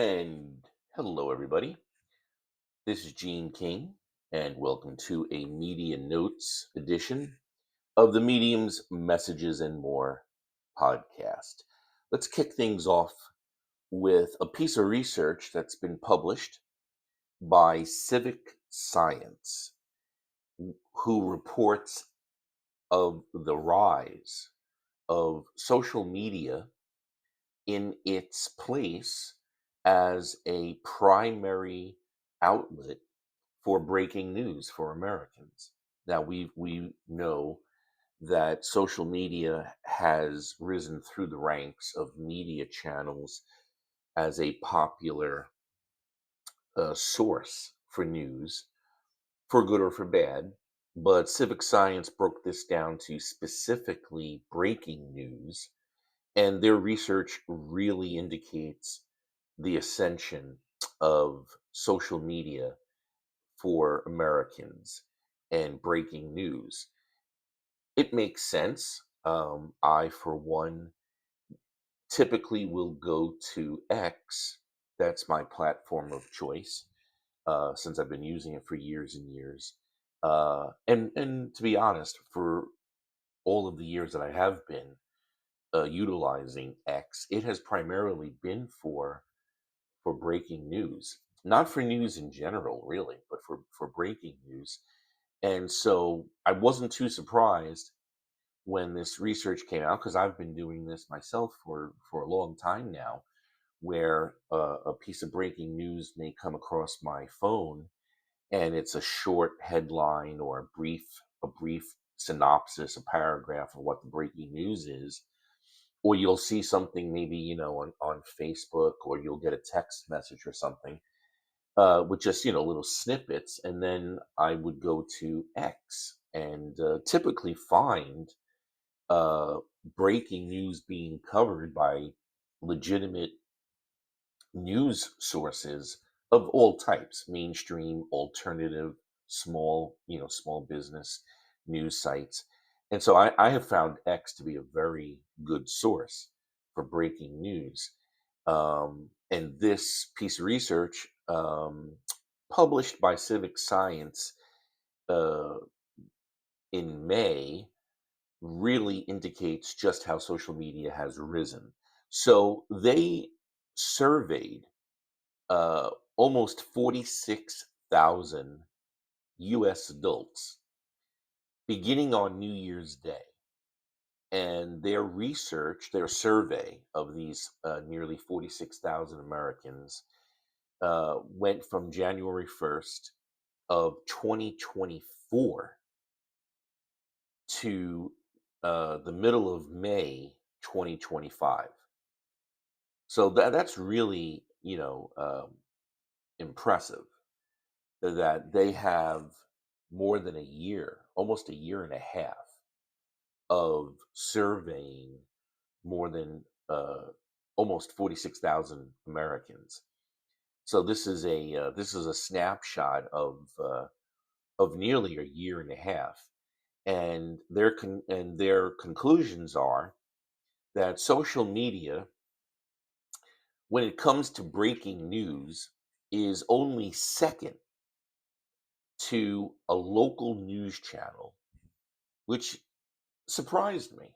And hello, everybody. This is Gene King, and welcome to a Media Notes edition of the Medium's Messages and More podcast. Let's kick things off with a piece of research that's been published by Civic Science, who reports of the rise of social media in its place as a primary outlet for breaking news for Americans. Now we know that social media has risen through the ranks of media channels as a popular source for news, for good or for bad. But civic science broke this down to specifically breaking news, and their research really indicates the ascension of social media for Americans and breaking news. It makes sense. I, for one, typically will go to X. That's my platform of choice since I've been using it for years and years. And to be honest, for all of the years that I have been utilizing X, it has primarily been for breaking news, not for news in general, really, but for breaking news. And so I wasn't too surprised when this research came out because I've been doing this myself for a long time now, where a piece of breaking news may come across my phone and it's a short headline or a brief synopsis, a paragraph of what the breaking news is, or you'll see something maybe on Facebook, or you'll get a text message or something with just little snippets, and then I would go to X and typically find uh, breaking news being covered by legitimate news sources of all types: mainstream, alternative, small business news sites. And so I have found X to be a very good source for breaking news. And this piece of research, published by Civic Science uh, in May, really indicates just how social media has risen. So they surveyed almost 46,000 US adults beginning on New Year's Day. And their research, their survey of these nearly 46,000 Americans went from January 1st of 2024 to the middle of May 2025. So that's really, impressive that they have more than a year, almost a year and a half of surveying more than almost 46,000 Americans. So this is a snapshot of nearly a year and a half, and their conclusions are that social media, when it comes to breaking news, is only second to a local news channel, which surprised me.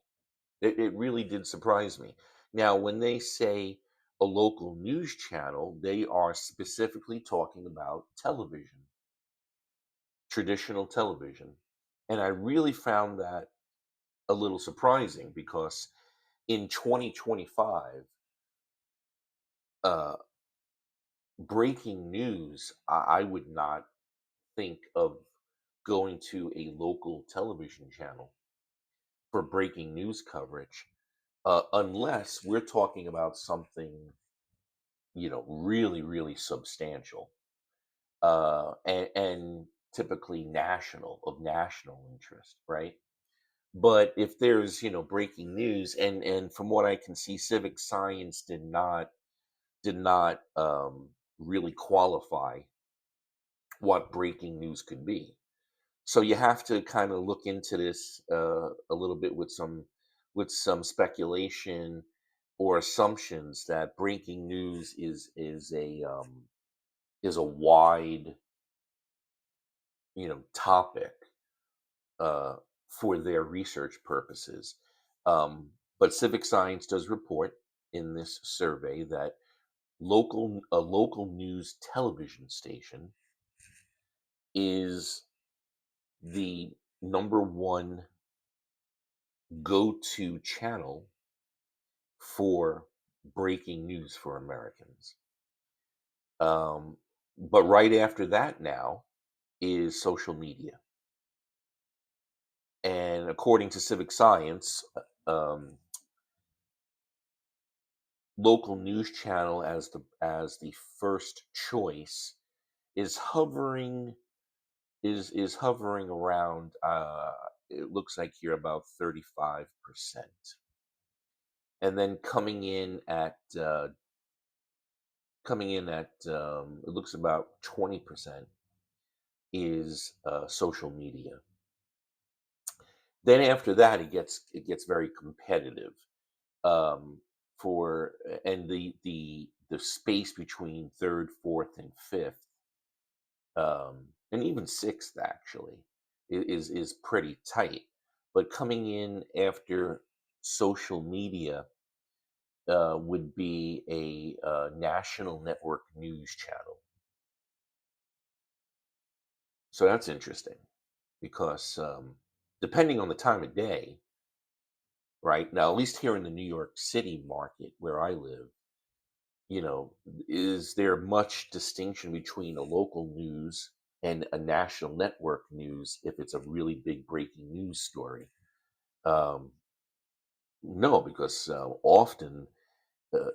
It really did surprise me. Now, when they say a local news channel, they are specifically talking about television, traditional television. And I really found that a little surprising because in 2025, uh, breaking news, I would not think of going to a local television channel for breaking news coverage, unless we're talking about something, really, really substantial, and typically of national interest, right? But if there's, breaking news, and from what I can see, civic science did not really qualify what breaking news could be. So you have to kind of look into this a little bit with some speculation, or assumptions that breaking news is a wide, topic, uh, for their research purposes. But civic science does report in this survey that a local news television station is the number one go-to channel for breaking news for Americans. Um, but right after that now is social media. And according to civic science, local news channel as the first choice is hovering around, it looks like here about 35%. And then coming in at it looks about 20% is social media. Then after that it gets very competitive, um, for and the space between third, fourth, and fifth, and even sixth actually, is pretty tight. But coming in after social media would be a national network news channel. So that's interesting because, depending on the time of day, right now, at least here in the New York City market where I live, is there much distinction between a local news and a national network news if it's a really big breaking news story? Um, no, because often,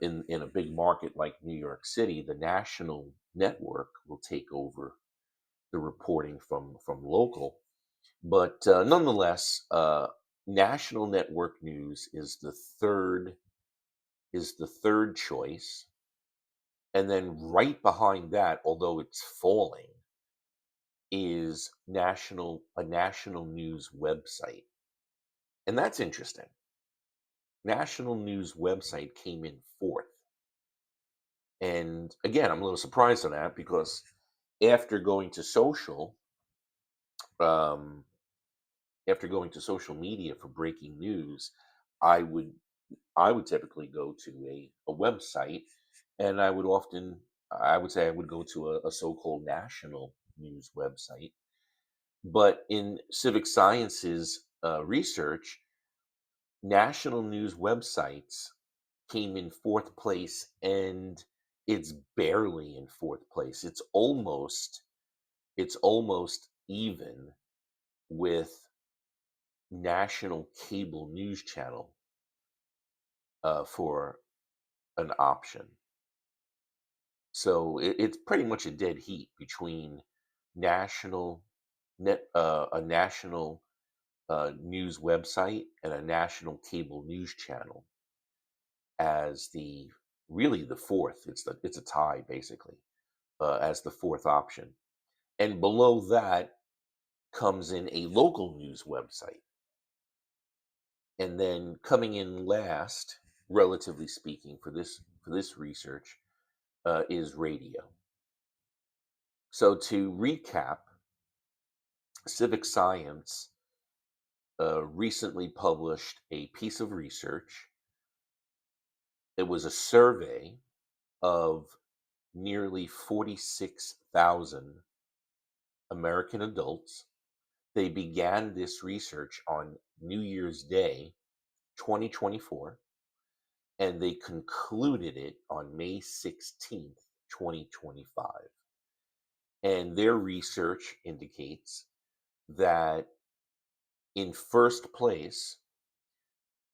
in a big market like New York City, the national network will take over the reporting from local. But nonetheless, national network news is the third choice, and then right behind that, although it's falling, is national news website. And that's interesting. National news website came in fourth. And again, I'm a little surprised on that because after going to um, social media for breaking news, I would I would typically go to a website, and I would say I would go to a so-called national news website. But in civic sciences research, national news websites came in fourth place, and it's barely in fourth place. It's almost even with national cable news channel for an option. So it's pretty much a dead heat between national a national news website and a national cable news channel as the really the fourth. It's a tie basically, as the fourth option, and below that comes in a local news website, and then coming in last, relatively speaking, for this research, is radio. So to recap, civic science recently published a piece of research. It was a survey of nearly 46,000 American adults. They began this research on New Year's Day, 2024, and they concluded it on May 16th, 2025. And their research indicates that in first place,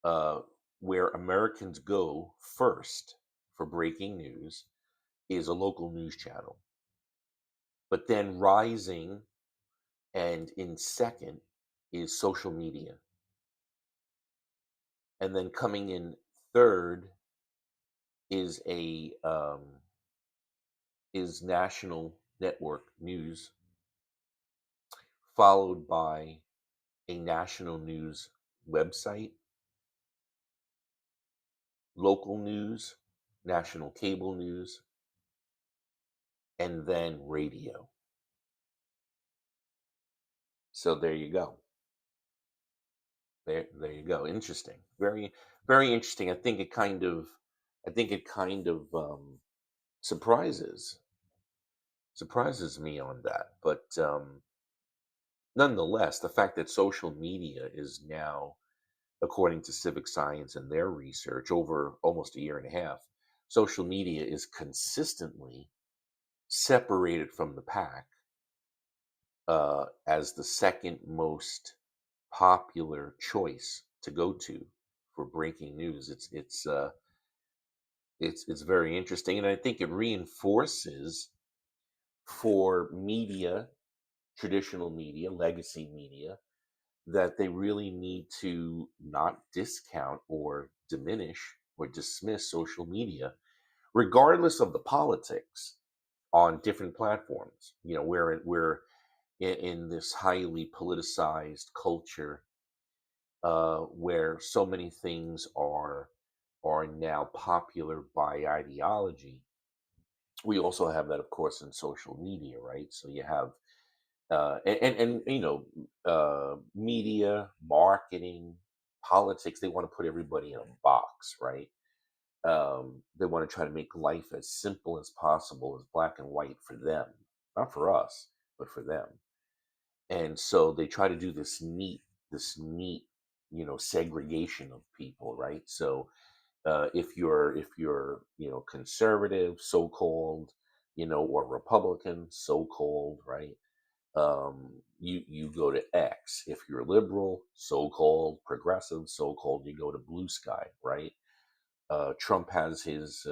uh, where Americans go first for breaking news, is a local news channel. But then rising and in second is social media. And then coming in third is a is national network news, followed by a national news website, local news, national cable news, and then radio. So there you go. There you go. Interesting. Very interesting. I think it kind of surprises surprises me on that. But nonetheless, the fact that social media is now, according to Civic Science and their research over almost a year and a half, social media is consistently separated from the pack as the second most popular choice to go to for breaking news. It's very interesting, and I think it reinforces for media, traditional media, legacy media, that they really need to not discount or diminish or dismiss social media, regardless of the politics on different platforms. You know, we're in this highly politicized culture where so many things are now popular by ideology. We also have that, of course, in social media, right? So you have and media, marketing, politics. They want to put everybody in a box, right? They want to try to make life as simple as possible, as black and white for them, not for us, but for them. And so they try to do this neat, segregation of people, right? So if you're conservative, so called, or Republican, so called, right? You go to X. If you're liberal, so called, progressive, so called, you go to Blue Sky, right? Trump has his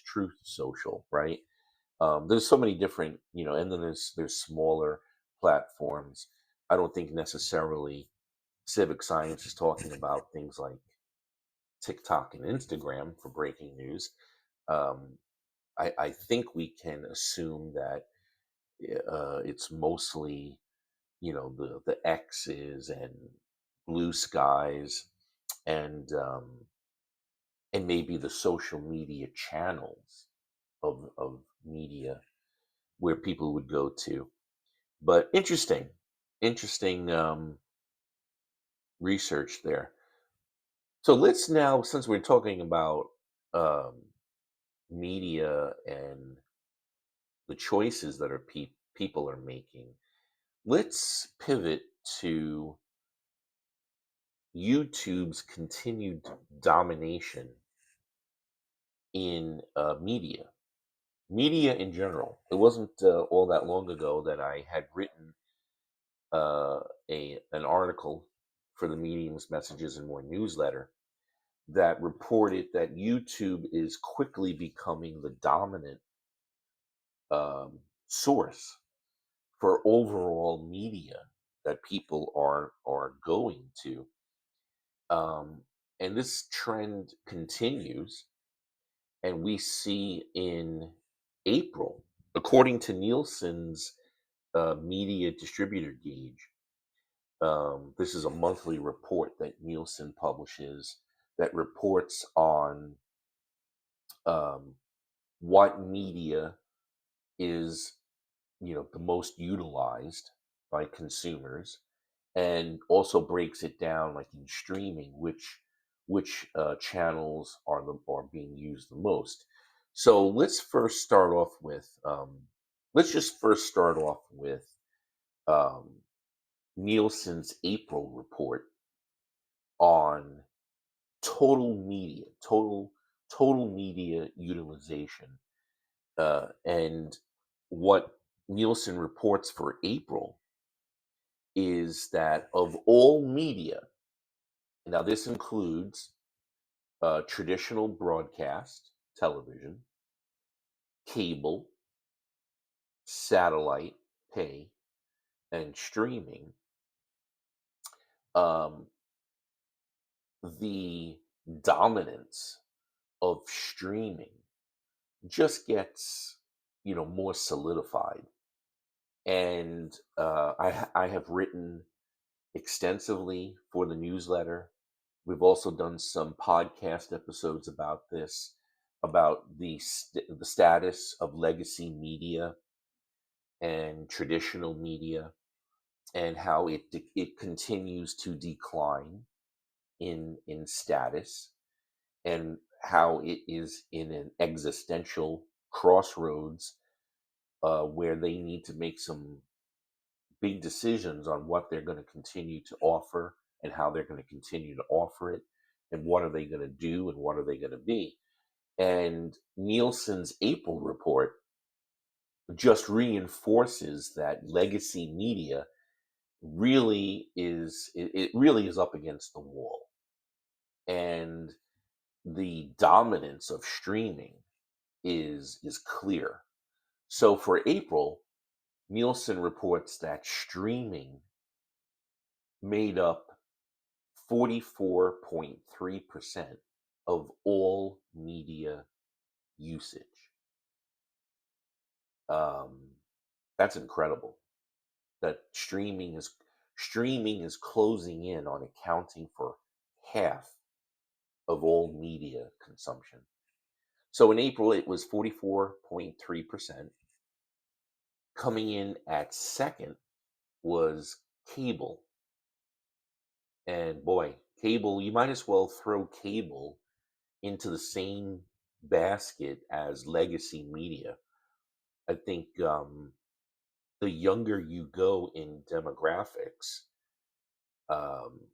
Truth Social, right? There's so many different, and then there's smaller platforms. I don't think necessarily civic science is talking about things like TikTok and Instagram for breaking news. Um, I think we can assume that it's mostly, the X's and Blue Skies and maybe the social media channels of media where people would go to. But interesting research there. So let's now, since we're talking about um, media and the choices that people are making, let's pivot to YouTube's continued domination in media in general. It wasn't all that long ago that I had written an article for the Medium's Messages and More newsletter that reported that YouTube is quickly becoming the dominant source for overall media that people are going to, um, and this trend continues, and we see in April, according to Nielsen's media distributor gauge. This is a monthly report that Nielsen publishes that reports on um, what media is, the most utilized by consumers, and also breaks it down like in streaming, which channels are being used the most. So let's just first start off with um, Nielsen's April report on total media utilization, and what Nielsen reports for April is that of all media, now this includes traditional broadcast television, cable, satellite, pay, and streaming. Um, the dominance of streaming just gets, more solidified. And I have written extensively for the newsletter We've also done some podcast episodes about this, about the status of legacy media and traditional media, and how it continues to decline in status, and how it is in an existential crossroads, where they need to make some big decisions on what they're going to continue to offer and how they're going to continue to offer it, and what are they going to do and what are they going to be. And Nielsen's April report just reinforces that legacy media it really is up against the wall, and the dominance of streaming is clear. So for April, Nielsen reports that streaming made up 44.3% of all media usage. Um, that's incredible. That streaming is closing in on accounting for half of all media consumption. So in April, it was 44.3%. Coming in at second was cable. And boy, cable, you might as well throw cable into the same basket as legacy media. I think the younger you go in demographics,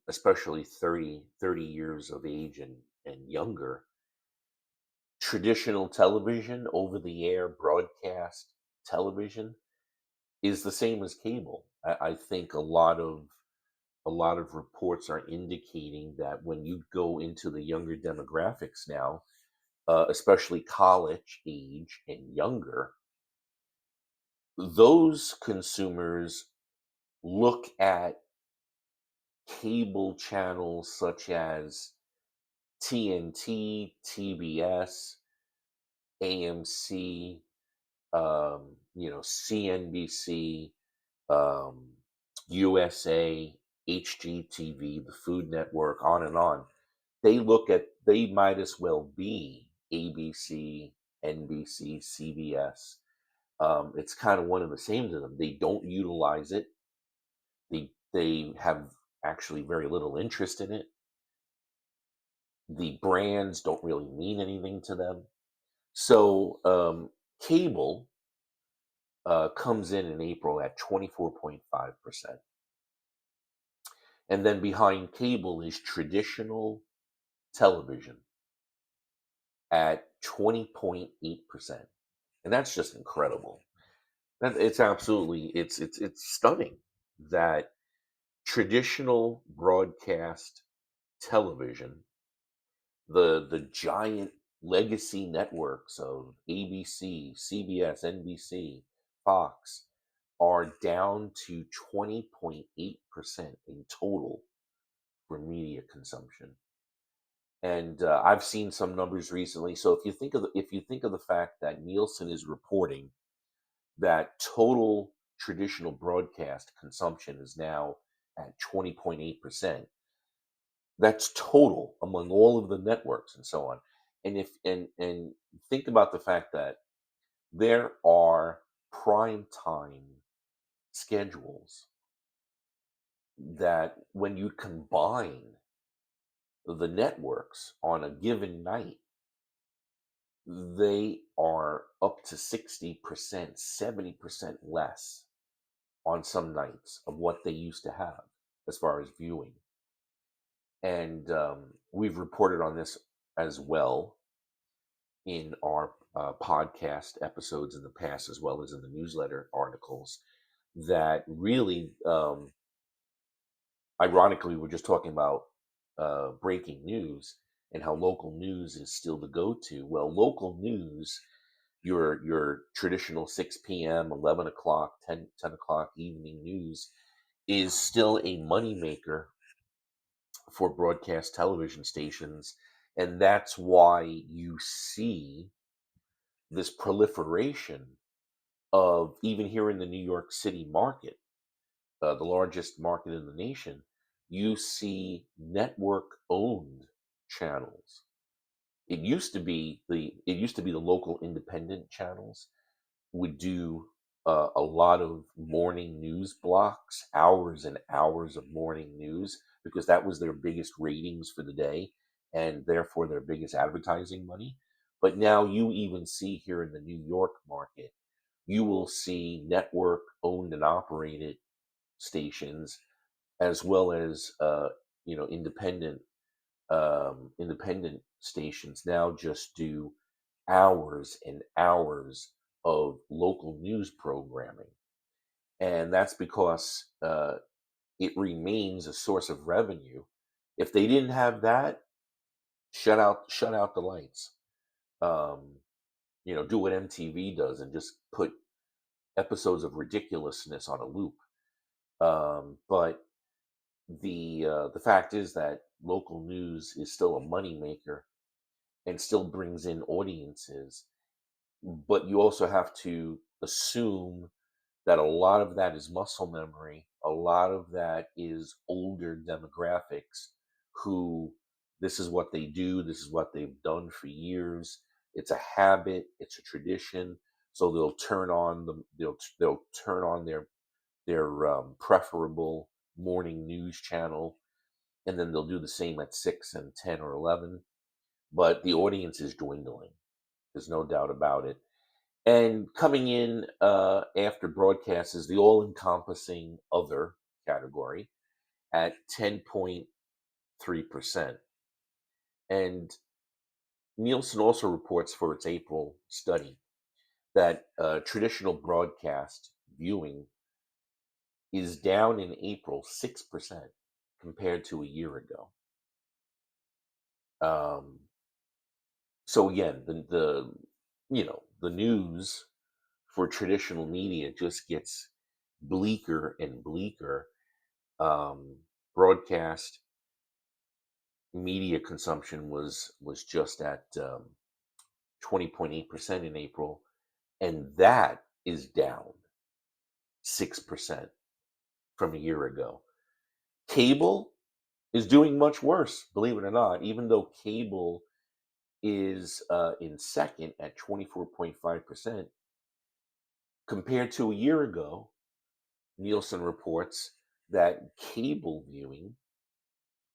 especially 30 years of age and younger, traditional television, over the air broadcast television, is the same as cable. I think a lot of reports are indicating that when you go into the younger demographics now, especially college age and younger, those consumers look at cable channels such as TNT, TBS, AMC, CNBC, um, USA, HGTV, the Food Network, on and on. They might as well be ABC, NBC, CBS. It's kind of one of the same to them. They don't utilize it. They have actually very little interest in it. The brands don't really mean anything to them. So cable comes in April at 24.5%. And then behind cable is traditional television at 20.8%. And that's just incredible. It's stunning that traditional broadcast television, the giant legacy networks of ABC, CBS, NBC, Fox, are down to 20.8% in total for media consumption. And I've seen some numbers recently. So if you think of the fact that Nielsen is reporting that total traditional broadcast consumption is now at 20.8%, that's total among all of the networks and so on. And think about the fact that there are prime time schedules that, when you combine the networks on a given night, they are up to 60%, 70% less on some nights of what they used to have as far as viewing. And we've reported on this as well in our podcast episodes in the past, as well as in the newsletter articles, that really, ironically, we're just talking about breaking news and how local news is still the go-to. Well, local news, your traditional 6 p.m., 11 o'clock, 10 o'clock evening news, is still a moneymaker for broadcast television stations. And that's why you see this proliferation of, even here in the New York City market, the largest market in the nation, you see network owned channels. It used to be the local independent channels would do a lot of morning news blocks, hours and hours of morning news, because that was their biggest ratings for the day and therefore their biggest advertising money. But now you even see here in the New York market, you will see network owned and operated stations as well as independent stations now just do hours and hours of local news programming, and that's because it remains a source of revenue. If they didn't have that, shut out the lights. Um, do what MTV does and just put episodes of ridiculousness on a loop. But the fact is that local news is still a moneymaker and still brings in audiences, but you also have to assume that a lot of that is muscle memory. A lot of that is older demographics who this is what they do, this is what they've done for years. It's a habit, it's a tradition. So they'll turn on their preferable morning news channel, and then they'll do the same at 6 and 10 or 11. But the audience is dwindling. There's no doubt about it. And coming in after broadcast is the all encompassing other category at 10.3%. And Nielsen also reports for its April study that traditional broadcast viewing is down in April 6% compared to a year ago. Um, so again, the news for traditional media just gets bleaker and bleaker. Broadcast media consumption was just at 20.8% in April, and that is down 6% from a year ago. Cable is doing much worse, believe it or not, even though cable is in second at 24.5%. Compared to a year ago, Nielsen reports that cable viewing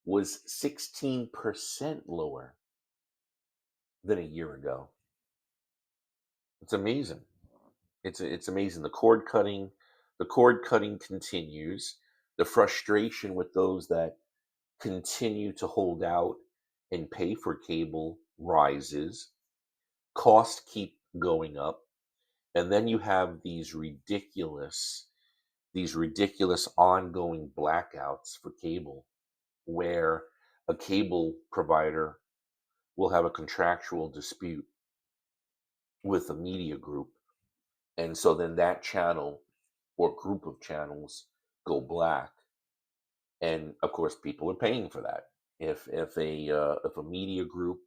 was 16% lower than a year ago. It's amazing. It's amazing. The cord cutting continues. The frustration with those that continue to hold out and pay for cable rises. Costs keep going up, and then you have these ridiculous ongoing blackouts for cable, where a cable provider will have a contractual dispute with a media group. And so then that channel or group of channels go black. And of course, people are paying for that. If a media group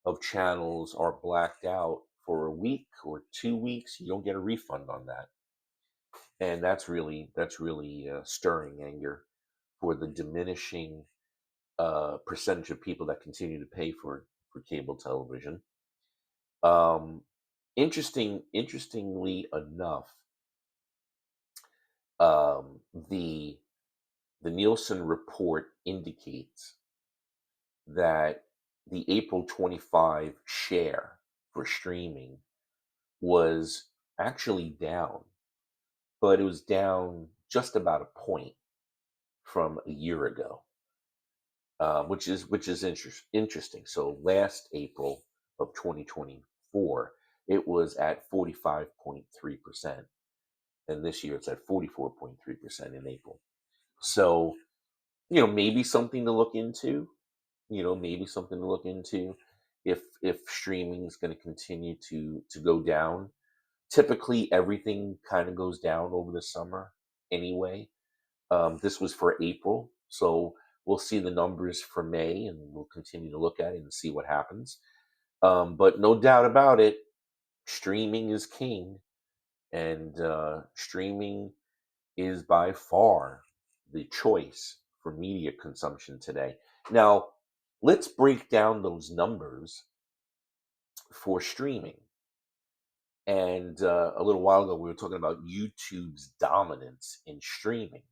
of channels are blacked out for a week or 2 weeks, you don't get a refund on that. And that's really stirring anger for the diminishing percentage of people that continue to pay for cable television. Um, interestingly enough, um, the the Nielsen report indicates that the April 25 share for streaming was actually down, but it was down just about a point from a year ago, which is interesting. So last April of 2024, it was at 45.3%, and this year it's at 44.3% in April. So maybe something to look into. Maybe something to look into if streaming is going to continue to go down. Typically, everything kind of goes down over the summer anyway. This was for April, so we'll see the numbers for May, and we'll continue to look at it and see what happens. But no doubt about it, streaming is king, and streaming is by far the choice for media consumption today. Now, let's break down those numbers for streaming. And a little while ago, we were talking about YouTube's dominance in streaming.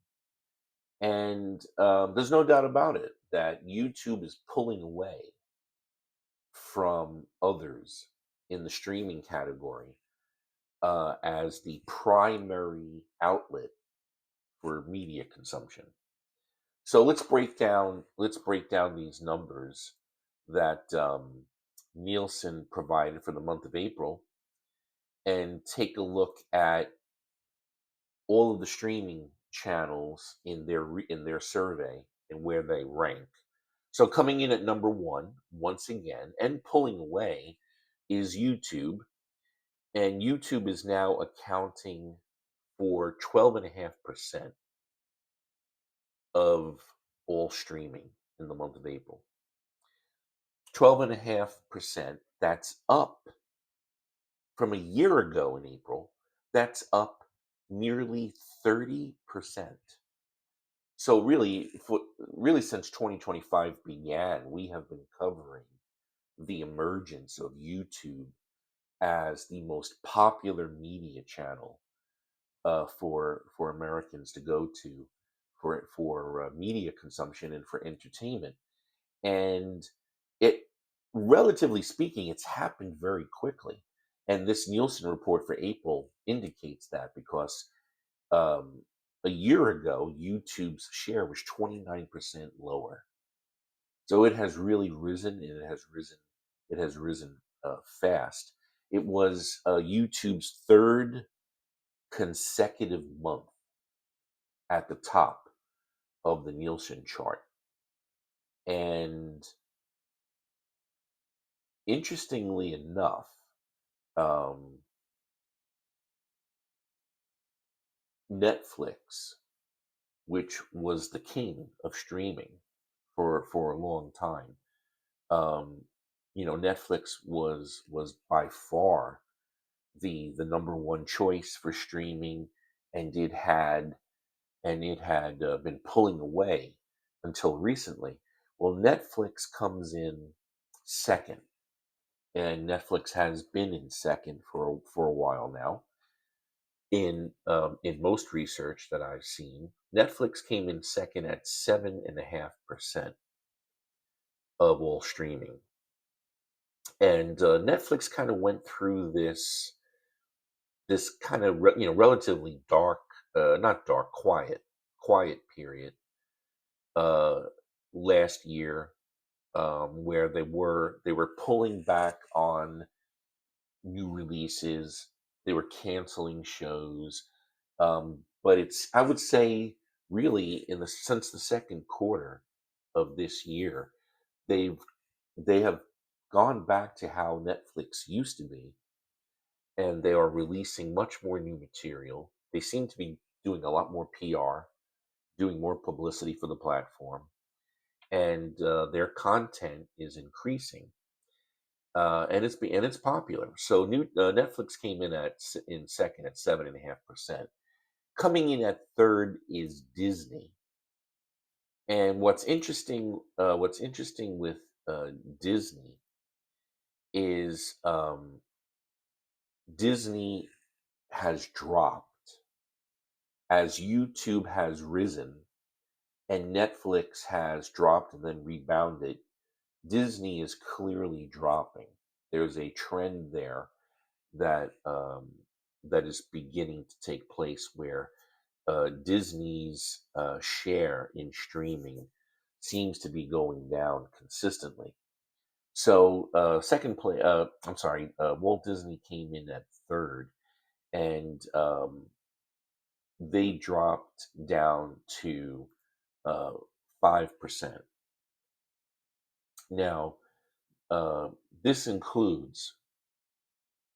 And there's no doubt about it that YouTube is pulling away from others in the streaming category as the primary outlet for media consumption. So let's break down these numbers that Nielsen provided for the month of April, and take a look at all of the streaming channels in their survey and where they rank. So coming in at number one, once again, and pulling away, is YouTube. And YouTube is now accounting for 12.5% of all streaming in the month of April. 12.5%, that's up from a year ago in April. That's up nearly 30%. So really since 2025 began, we have been covering the emergence of YouTube as the most popular media channel for Americans to go to for media consumption and for entertainment. And it, relatively speaking, it's happened very quickly. And this Nielsen report for April indicates that, because um, a year ago, YouTube's share was 29% lower. So it has really risen, and it has risen fast. It was YouTube's third consecutive month at the top of the Nielsen chart. And interestingly enough, um, Netflix, which was the king of streaming for a long time, um, Netflix was by far the number one choice for streaming, and it had been pulling away until recently. Well, Netflix comes in second, and Netflix has been in second for a while now. In most research that I've seen, Netflix came in second at 7.5% of all streaming. And Netflix kind of went through this kind of relatively dark, not dark, quiet period uh, last year, where they were pulling back on new releases. They were canceling shows. But I would say, really, since the second quarter of this year, they've they have gone back to how Netflix used to be, and they are releasing much more new material. They seem to be doing a lot more PR, doing more publicity for the platform, and their content is increasing, and it's popular. So Netflix came in second at 7.5%. Coming in at third is Disney. And what's interesting with Disney is Disney has dropped as YouTube has risen and Netflix has dropped and then rebounded. Disney is clearly dropping. There's a trend there that is beginning to take place, where Disney's share in streaming seems to be going down consistently. So I'm sorry, Walt Disney came in at third, and they dropped down to uh, 5%. Now, uh, this includes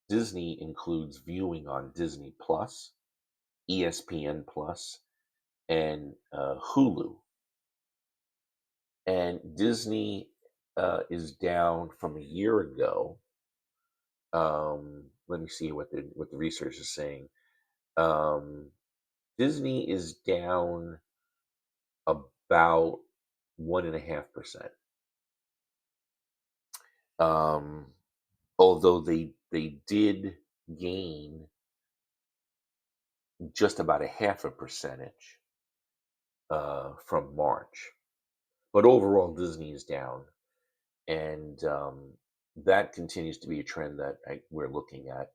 Disney includes viewing on Disney Plus, ESPN Plus, and Hulu. And Disney is down from a year ago. Let me see what the research is saying. Um, Disney is down about 1.5%. Um, Although they did gain just about a half a percentage from March, but overall Disney is down, and that continues to be a trend that we're looking at.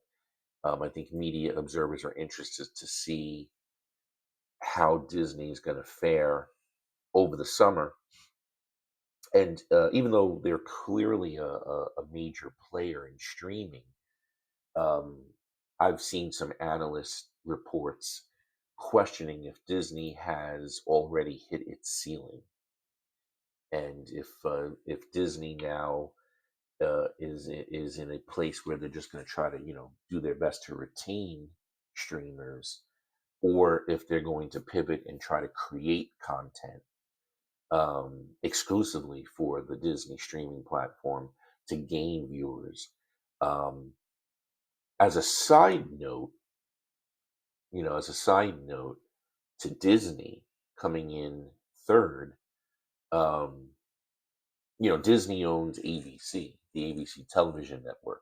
I think media observers are interested to see how Disney is going to fare over the summer. And even though they're clearly a major player in streaming, um, I've seen some analyst reports questioning if Disney has already hit its ceiling, and if Disney now is in a place where they're just going to try to do their best to retain streamers, or if they're going to pivot and try to create content exclusively for the Disney streaming platform to gain viewers. Um, as a side note, as a side note to Disney coming in third, um, Disney owns ABC, the ABC television network,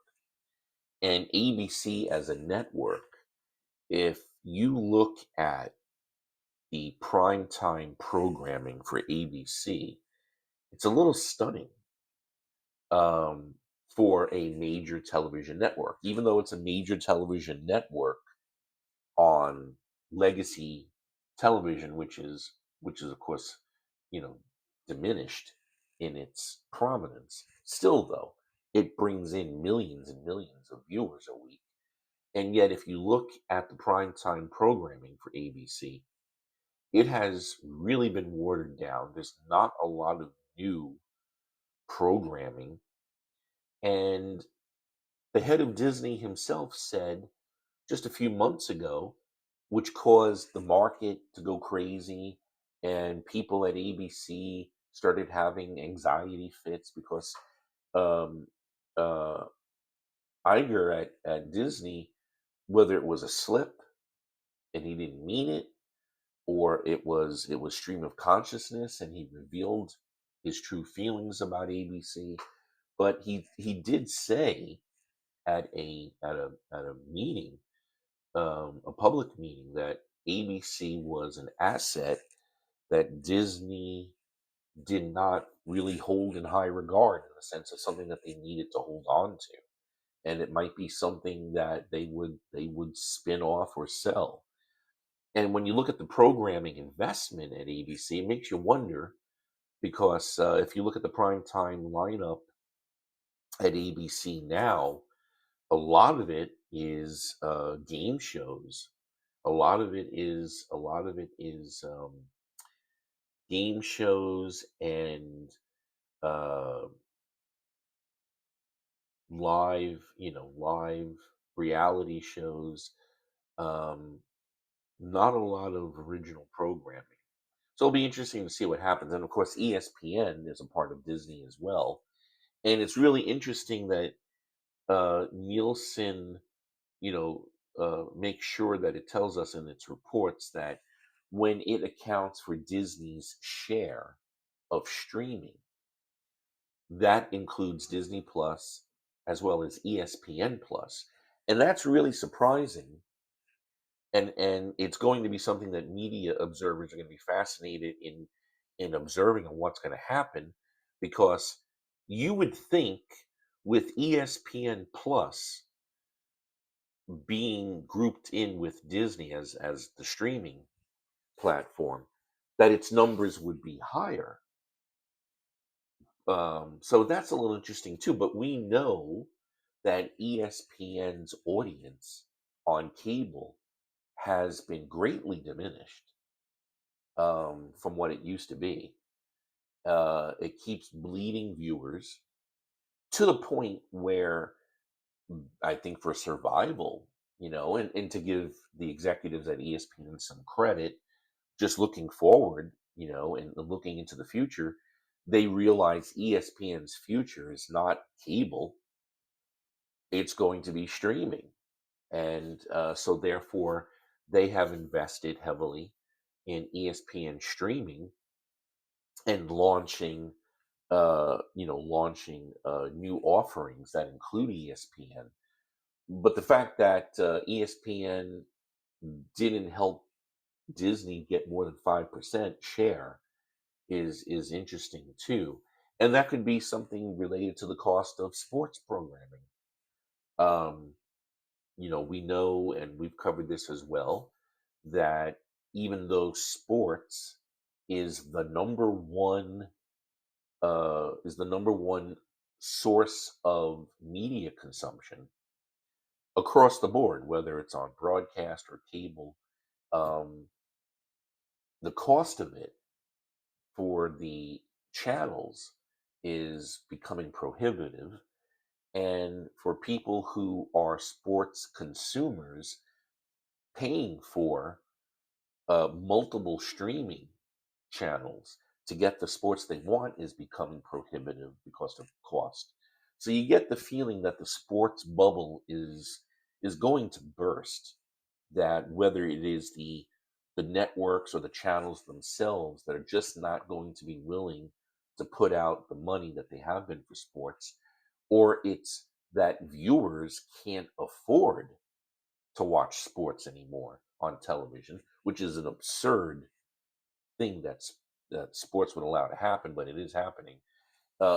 and ABC as a network. If you look at the primetime programming for ABC, it's a little stunning um, for a major television network. Even though it's a major television network on legacy television, which is of course, you know, diminished in its prominence. Still, though, it brings in millions and millions of viewers a week. And yet, if you look at the primetime programming for ABC, it has really been watered down. There's not a lot of new programming. And the head of Disney himself said just a few months ago, which caused the market to go crazy, and people at ABC started having anxiety fits because um, uh, Iger at Disney, whether it was a slip and he didn't mean it, or it was stream of consciousness and he revealed his true feelings about ABC. But he did say at a meeting, a public meeting, that ABC was an asset that Disney did not really hold in high regard, in the sense of something that they needed to hold on to, and it might be something that they would spin off or sell. And when you look at the programming investment at ABC, it makes you wonder, because if you look at the primetime lineup at ABC now, a lot of it is game shows. A lot of it is game shows and uh, live reality shows. Um, Not a lot of original programming. So it'll be interesting to see what happens. And of course, ESPN is a part of Disney as well. And it's really interesting that Nielsen, you know, makes sure that it tells us in its reports that when it accounts for Disney's share of streaming, that includes Disney Plus as well as ESPN Plus. And that's really surprising, and it's going to be something that media observers are going to be fascinated in observing on what's going to happen, because you would think with ESPN Plus being grouped in with Disney as the streaming platform, that its numbers would be higher. So that's a little interesting too. But we know that ESPN's audience on cable has been greatly diminished from what it used to be. It keeps bleeding viewers to the point where I think for survival, and to give the executives at ESPN some credit, just looking forward, and looking into the future, they realize ESPN's future is not cable, it's going to be streaming. And so, therefore, they have invested heavily in ESPN streaming, and launching new offerings that include ESPN. But the fact that ESPN didn't help Disney get more than 5% share is interesting too. And that could be something related to the cost of sports programming. Um, we know, and we've covered this as well, that even though sports is the number one source of media consumption across the board, whether it's on broadcast or cable, um, the cost of it for the channels is becoming prohibitive. And for people who are sports consumers, paying for multiple streaming channels to get the sports they want is becoming prohibitive because of cost. So you get the feeling that the sports bubble is going to burst. That whether it is the networks or the channels themselves that are just not going to be willing to put out the money that they have been for sports, or it's that viewers can't afford to watch sports anymore on television, which is an absurd thing that sports would allow to happen, but it is happening.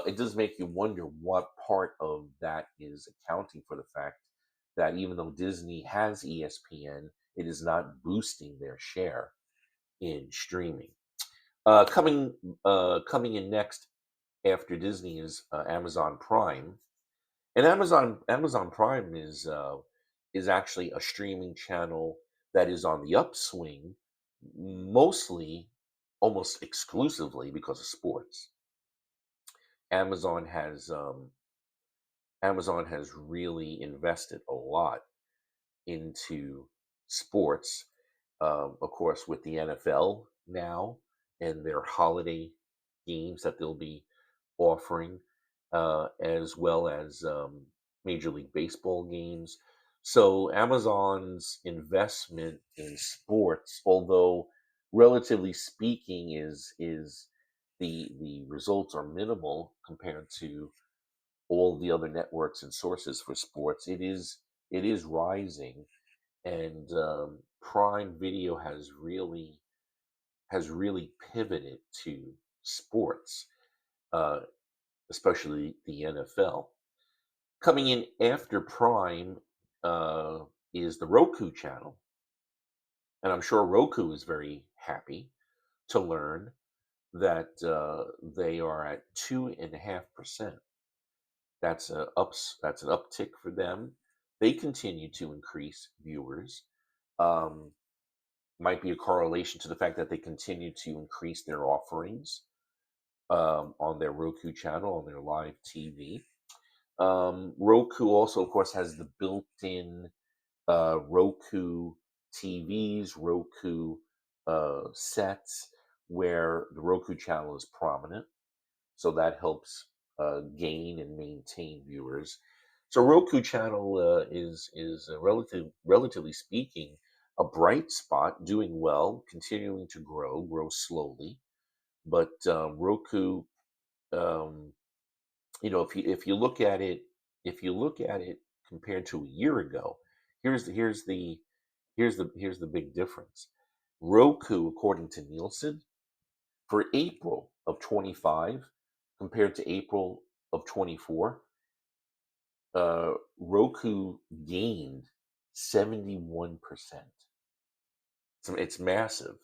It does make you wonder what part of that is accounting for the fact that even though Disney has ESPN, it is not boosting their share in streaming. Coming in next after Disney is Amazon Prime, and Amazon Prime is actually a streaming channel that is on the upswing, mostly, almost exclusively because of sports. Amazon has um, Amazon has really invested a lot into sports, of course, with the NFL now and their holiday games that they'll be offering, as well as Major League Baseball games. So Amazon's investment in sports, although relatively speaking, is the results are minimal compared to all the other networks and sources for sports. It is rising, and Prime Video has really pivoted to sports, uh, especially the NFL. Coming in after Prime is the Roku channel, and I'm sure Roku is very happy to learn that they are at 2.5%. That's an uptick for them. They continue to increase viewers. Um, might be a correlation to the fact that they continue to increase their offerings on their Roku channel, on their live TV. Roku also, of course, has the built-in Roku TVs, Roku sets, where the Roku channel is prominent. So that helps gain and maintain viewers. So Roku channel is relatively speaking a bright spot, doing well, continuing to grow slowly. But Roku, um, if you look at it compared to a year ago, here's the big difference. Roku, according to Nielsen, for April of 25 compared to April of 24, Roku gained 71%. So it's massive.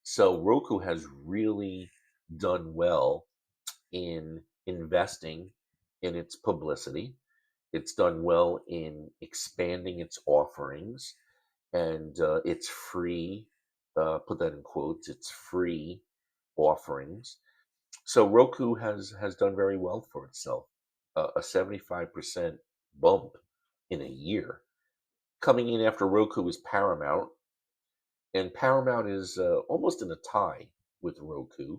So Roku has really done well in investing in its publicity. It's done well in expanding its offerings, and its free, put that in quotes, it's free offerings. So Roku has done very well for itself, a 75% bump in a year. Coming in after Roku is Paramount, and Paramount is almost in a tie with Roku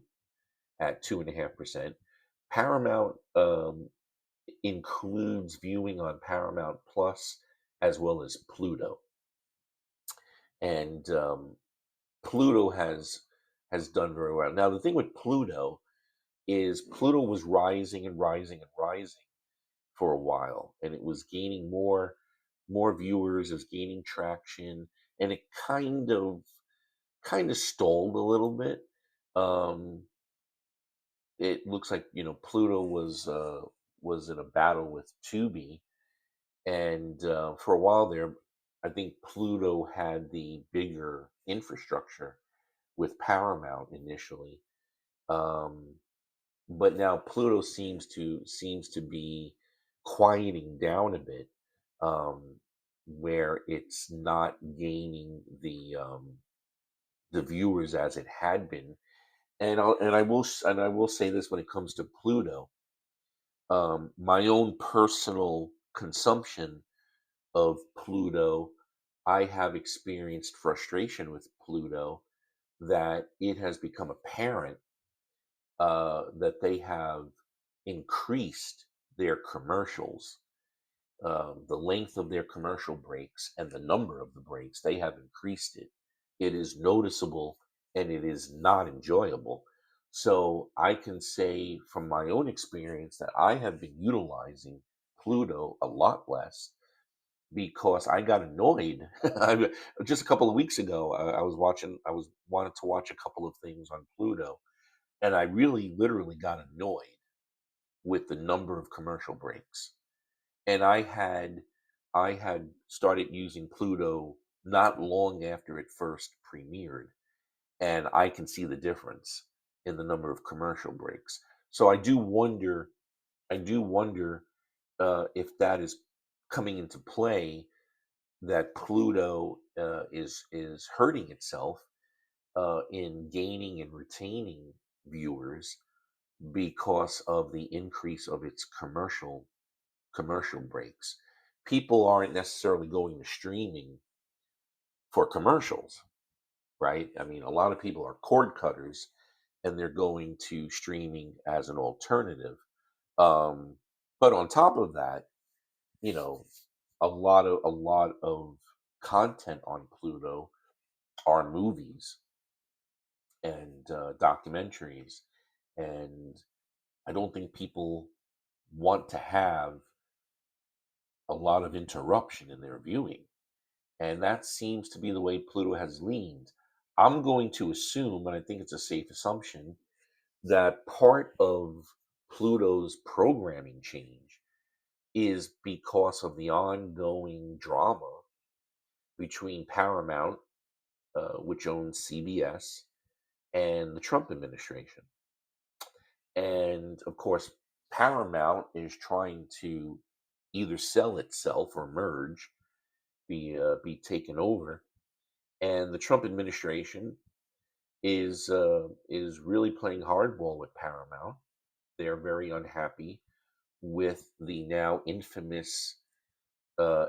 at 2.5%. Paramount includes viewing on Paramount Plus as well as Pluto, and Pluto has done very well. Now the thing with Pluto, is Pluto was rising and rising and rising for a while, and it was gaining more viewers, it was gaining traction, and it kind of stalled a little bit. Um, it looks like Pluto was in a battle with Tubi, and for a while there, I think Pluto had the bigger infrastructure with Paramount initially. Um, but now Pluto seems to be quieting down a bit, um, where it's not gaining the viewers as it had been. And I will say this when it comes to Pluto, my own personal consumption of Pluto, I have experienced frustration with Pluto that it has become apparent that they have increased their commercials, the length of their commercial breaks and the number of the breaks. They have increased it. It is noticeable and it is not enjoyable. So I can say from my own experience that I have been utilizing Pluto a lot less because I got annoyed. Just a couple of weeks ago, I was wanted to watch a couple of things on Pluto, and I really literally got annoyed with the number of commercial breaks. And I had started using Pluto not long after it first premiered, and I can see the difference in the number of commercial breaks. So I do wonder if that is coming into play, that Pluto is hurting itself in gaining and retaining viewers because of the increase of its commercial breaks. People aren't necessarily going to streaming for commercials, right? I mean, a lot of people are cord cutters and they're going to streaming as an alternative. Um, but on top of that, you know, a lot of content on Pluto are movies and documentaries, and I don't think people want to have a lot of interruption in their viewing. And that seems to be the way Pluto has leaned. I'm going to assume, and I think it's a safe assumption, that part of Pluto's programming change is because of the ongoing drama between Paramount, which owns CBS, and the Trump administration. And of course, Paramount is trying to either sell itself or merge, be taken over, and the Trump administration is really playing hardball with Paramount. They're very unhappy with the now infamous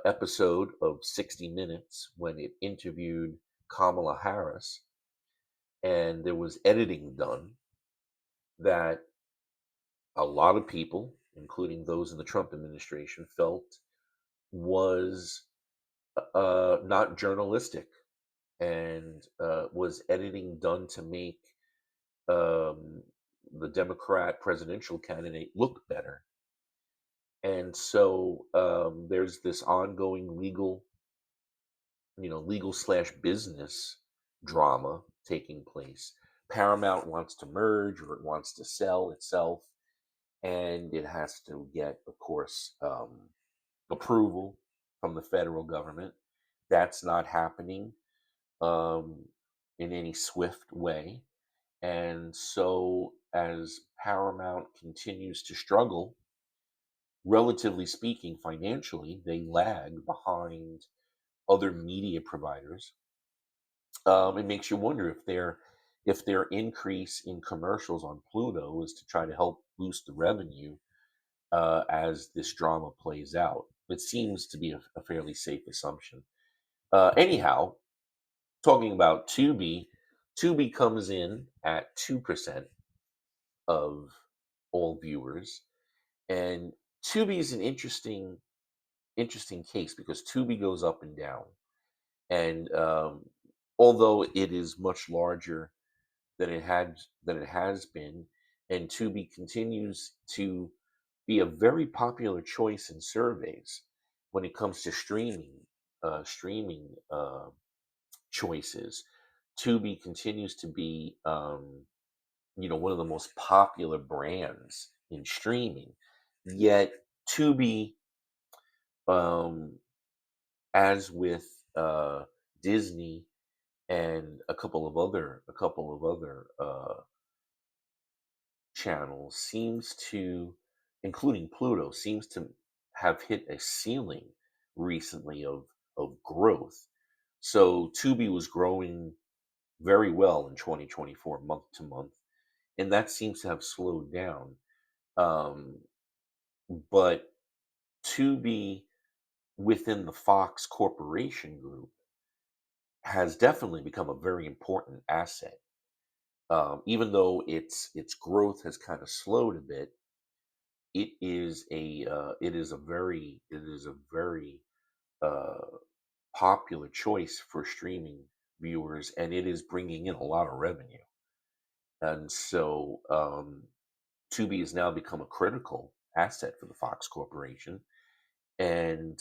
episode of 60 Minutes when it interviewed Kamala Harris, and there was editing done that a lot of people, including those in the Trump administration, felt was not journalistic, and was editing done to make um, the Democrat presidential candidate look better. And so there's this ongoing legal slash business drama taking place. Paramount wants to merge or it wants to sell itself, and it has to get, of course, approval from the federal government. That's not happening um, in any swift way. And so, as Paramount continues to struggle, relatively speaking, financially, they lag behind other media providers. It makes you wonder if their increase in commercials on Pluto is to try to help boost the revenue as this drama plays out. It seems to be a fairly safe assumption. Anyhow, talking about Tubi, Tubi comes in at 2% of all viewers, and Tubi is an interesting case because Tubi goes up and down, and although it is much larger than it has been, and Tubi continues to be a very popular choice in surveys when it comes to streaming choices. Tubi continues to be, one of the most popular brands in streaming. Yet Tubi, um, as with Disney and a couple of other channels, seems to, including Pluto, seems to have hit a ceiling recently of growth. So Tubi was growing very well in 2024, month to month, and that seems to have slowed down. Um, but Tubi within the Fox Corporation group has definitely become a very important asset. Even though its growth has kind of slowed a bit, it is a very uh, popular choice for streaming viewers, and it is bringing in a lot of revenue. And so Tubi has now become a critical asset for the Fox Corporation, and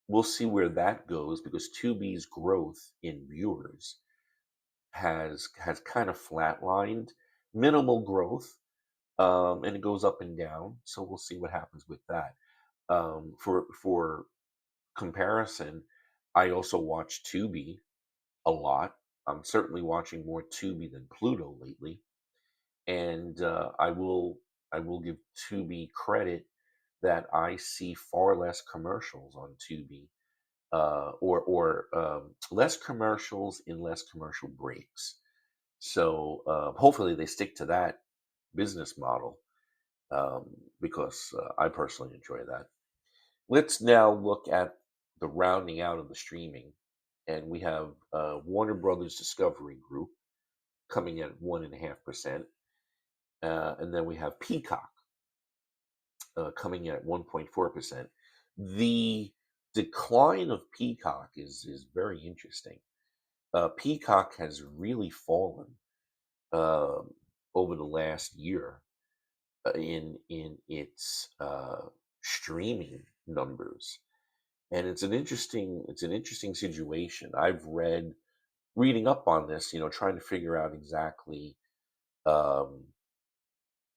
we'll see where that goes because Tubi's growth in viewers has kind of flatlined, minimal growth, and it goes up and down. So we'll see what happens with that. For comparison, I also watch Tubi a lot. I'm certainly watching more Tubi than Pluto lately, and I will give Tubi credit that I see far less commercials on Tubi, or less commercials and less commercial breaks. So hopefully they stick to that business model, um, because I personally enjoy that. Let's now look at the rounding out of the streaming, and we have Warner Brothers Discovery Group coming in at 1.5%, and then we have Peacock coming in at 1.4%. The decline of Peacock is very interesting. Peacock has really fallen um over the last year in its streaming numbers, and it's an interesting situation. I've reading up on this, trying to figure out exactly um,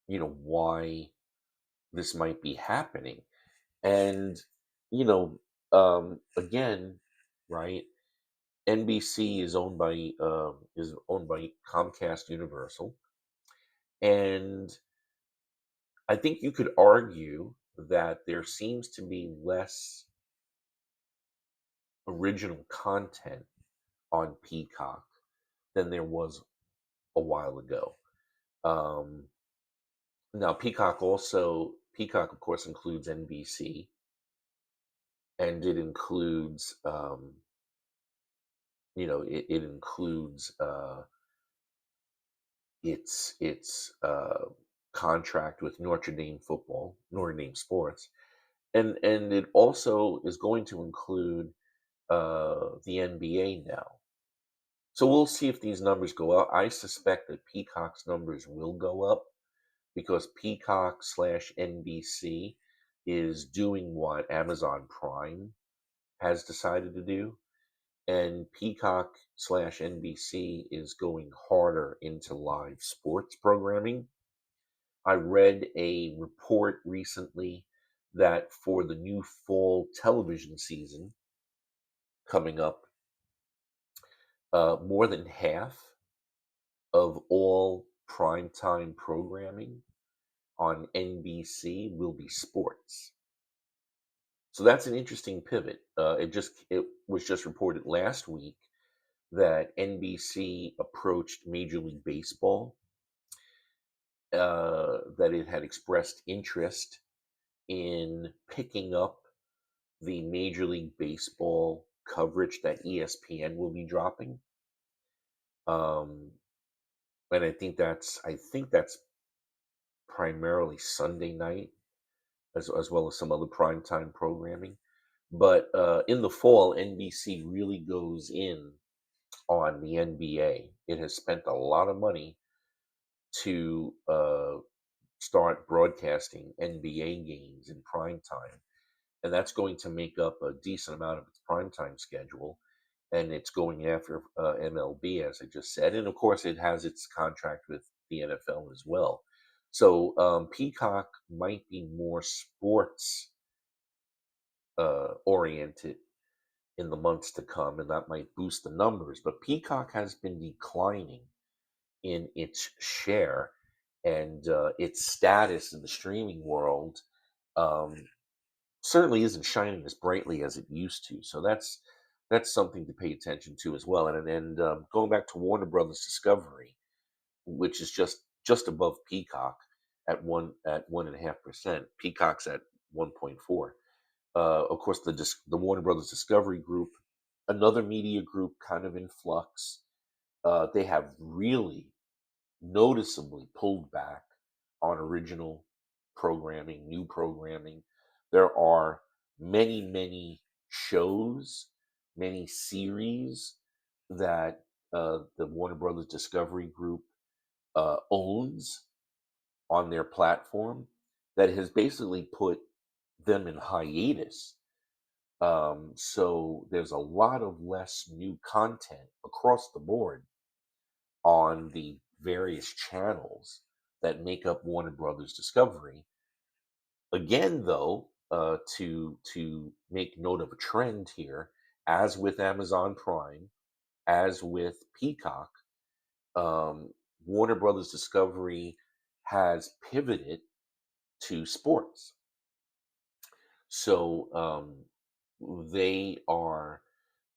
why this might be happening, and again, right? NBC is owned by Comcast Universal, and I think you could argue that there seems to be less original content on Peacock than there was a while ago. Um, Now, Peacock, of course, includes NBC, and it includes its contract with Notre Dame Sports, and it also is going to include the NBA now. So we'll see if these numbers go up. I suspect that Peacock's numbers will go up because Peacock slash NBC is doing what Amazon Prime has decided to do, and Peacock slash NBC is going harder into live sports programming. I read a report recently that for the new fall television season coming up, more than half of all primetime programming on NBC will be sports. So that's an interesting pivot. It was just reported last week that NBC approached Major League Baseball, that it had expressed interest in picking up the Major League Baseball coverage that ESPN will be dropping. Um, and I think that's primarily Sunday night, as well as some other primetime programming. But in the fall, NBC really goes in on the NBA. It has spent a lot of money to start broadcasting NBA games in prime time, and that's going to make up a decent amount of its primetime schedule. And it's going after MLB, as I just said, and of course, it has its contract with the NFL as well. So Peacock might be more sports oriented in the months to come, and that might boost the numbers. But Peacock has been declining in its share and its status in the streaming world. Um, Certainly isn't shining as brightly as it used to. So that's something to pay attention to as well. And going back to Warner Brothers Discovery, which is just above Peacock at 1.5%. Peacock's at 1.4. Of course, the Warner Brothers Discovery Group, another media group, kind of in flux. They have really noticeably pulled back on original programming, new programming. There are many shows, many series that the Warner Brothers Discovery Group owns on their platform that has basically put them in hiatus. So there's a lot of less new content across the board on the various channels that make up Warner Brothers Discovery. Again, though, to make note of a trend here, as with Amazon Prime, as with Peacock, um, Warner Brothers Discovery has pivoted to sports. So they are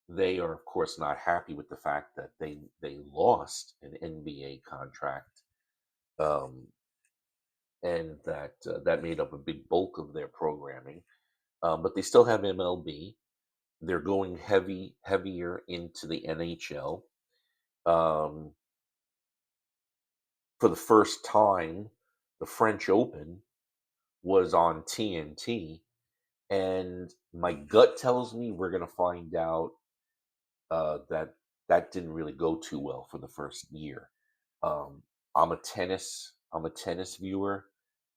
they are of course not happy with the fact that they lost an NBA contract, um, and that made up a big bulk of their programming. But they still have MLB. They're going heavier into the NHL. Um, for the first time, the French Open was on TNT, and my gut tells me we're going to find out that that didn't really go too well for the first year. Um, I'm a tennis viewer.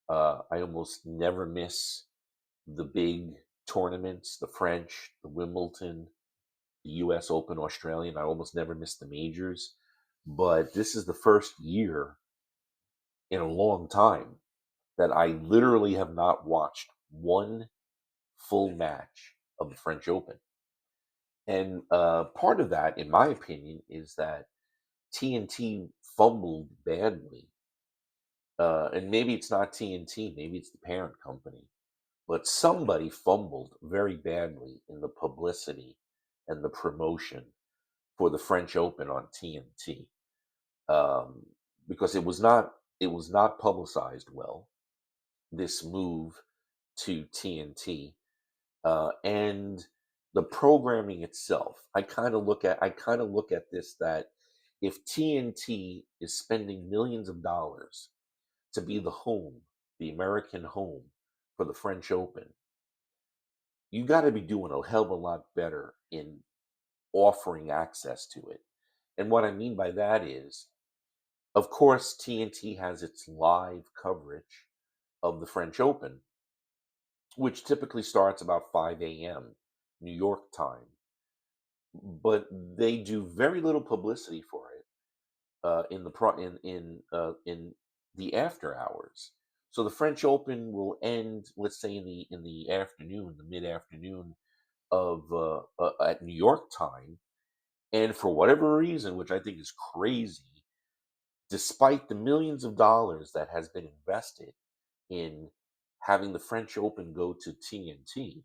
I almost never miss the big tournaments, the French, the Wimbledon, the U.S. Open, Australian. I almost never miss the majors, but this is the first year in a long time that I literally have not watched one full match of the French Open. And part of that, in my opinion, is that TNT fumbled badly. And maybe it's not TNT, maybe it's the parent company, but somebody fumbled very badly in the publicity and the promotion for the French Open on TNT, um, because it was not publicized well. This move to TNT, and the programming itself. I kind of look at this that if TNT is spending millions of dollars to be the home, the American home for the French Open, you got to be doing a hell of a lot better in offering access to it. And what I mean by that is, of course, TNT has its live coverage of the French Open, which typically starts about 5 a.m. New York time, but they do very little publicity for it in the after hours. So the French Open will end, let's say, in the afternoon, the mid afternoon of at New York time, and for whatever reason, which I think is crazy, despite the millions of dollars that has been invested in having the French Open go to TNT,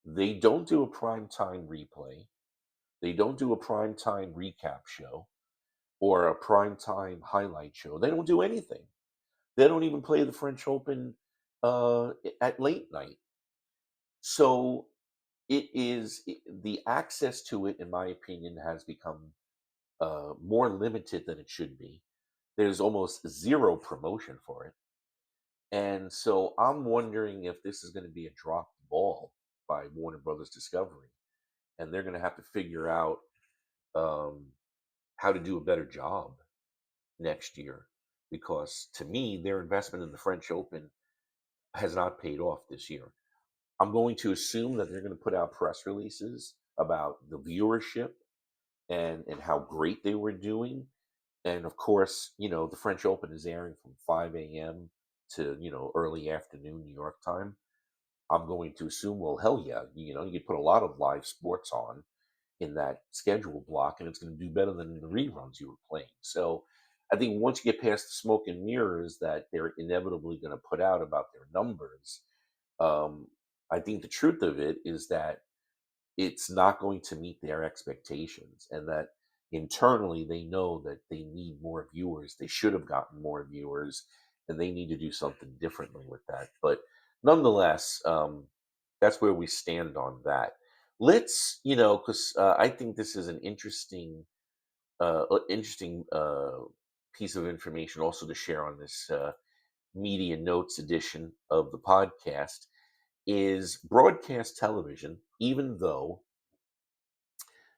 they don't do a prime time replay. They don't do a prime time recap show or a prime time highlight show. They don't do anything. They don't even play the French Open at late night. So the access to it, in my opinion, has become more limited than it should be. There's almost zero promotion for it. And so I'm wondering if this is going to be a dropped ball by Warner Brothers Discovery, and they're going to have to figure out um, how to do a better job next year. because to me, their investment in the French Open has not paid off this year. I'm going to assume that they're going to put out press releases about the viewership and how great they were doing. And of course, the French Open is airing from 5 a.m. to, early afternoon New York time. I'm going to assume, well, hell yeah, you put a lot of live sports on in that schedule block, and it's going to do better than the reruns you were playing. So I think once you get past the smoke and mirrors that they're inevitably going to put out about their numbers, um, I think the truth of it is that it's not going to meet their expectations, and that internally they know that they need more viewers. They should have gotten more viewers, and they need to do something differently with that. But nonetheless, that's where we stand on that. Let's, because I think this is an interesting piece of information also to share on this media notes edition of the podcast is broadcast television, even though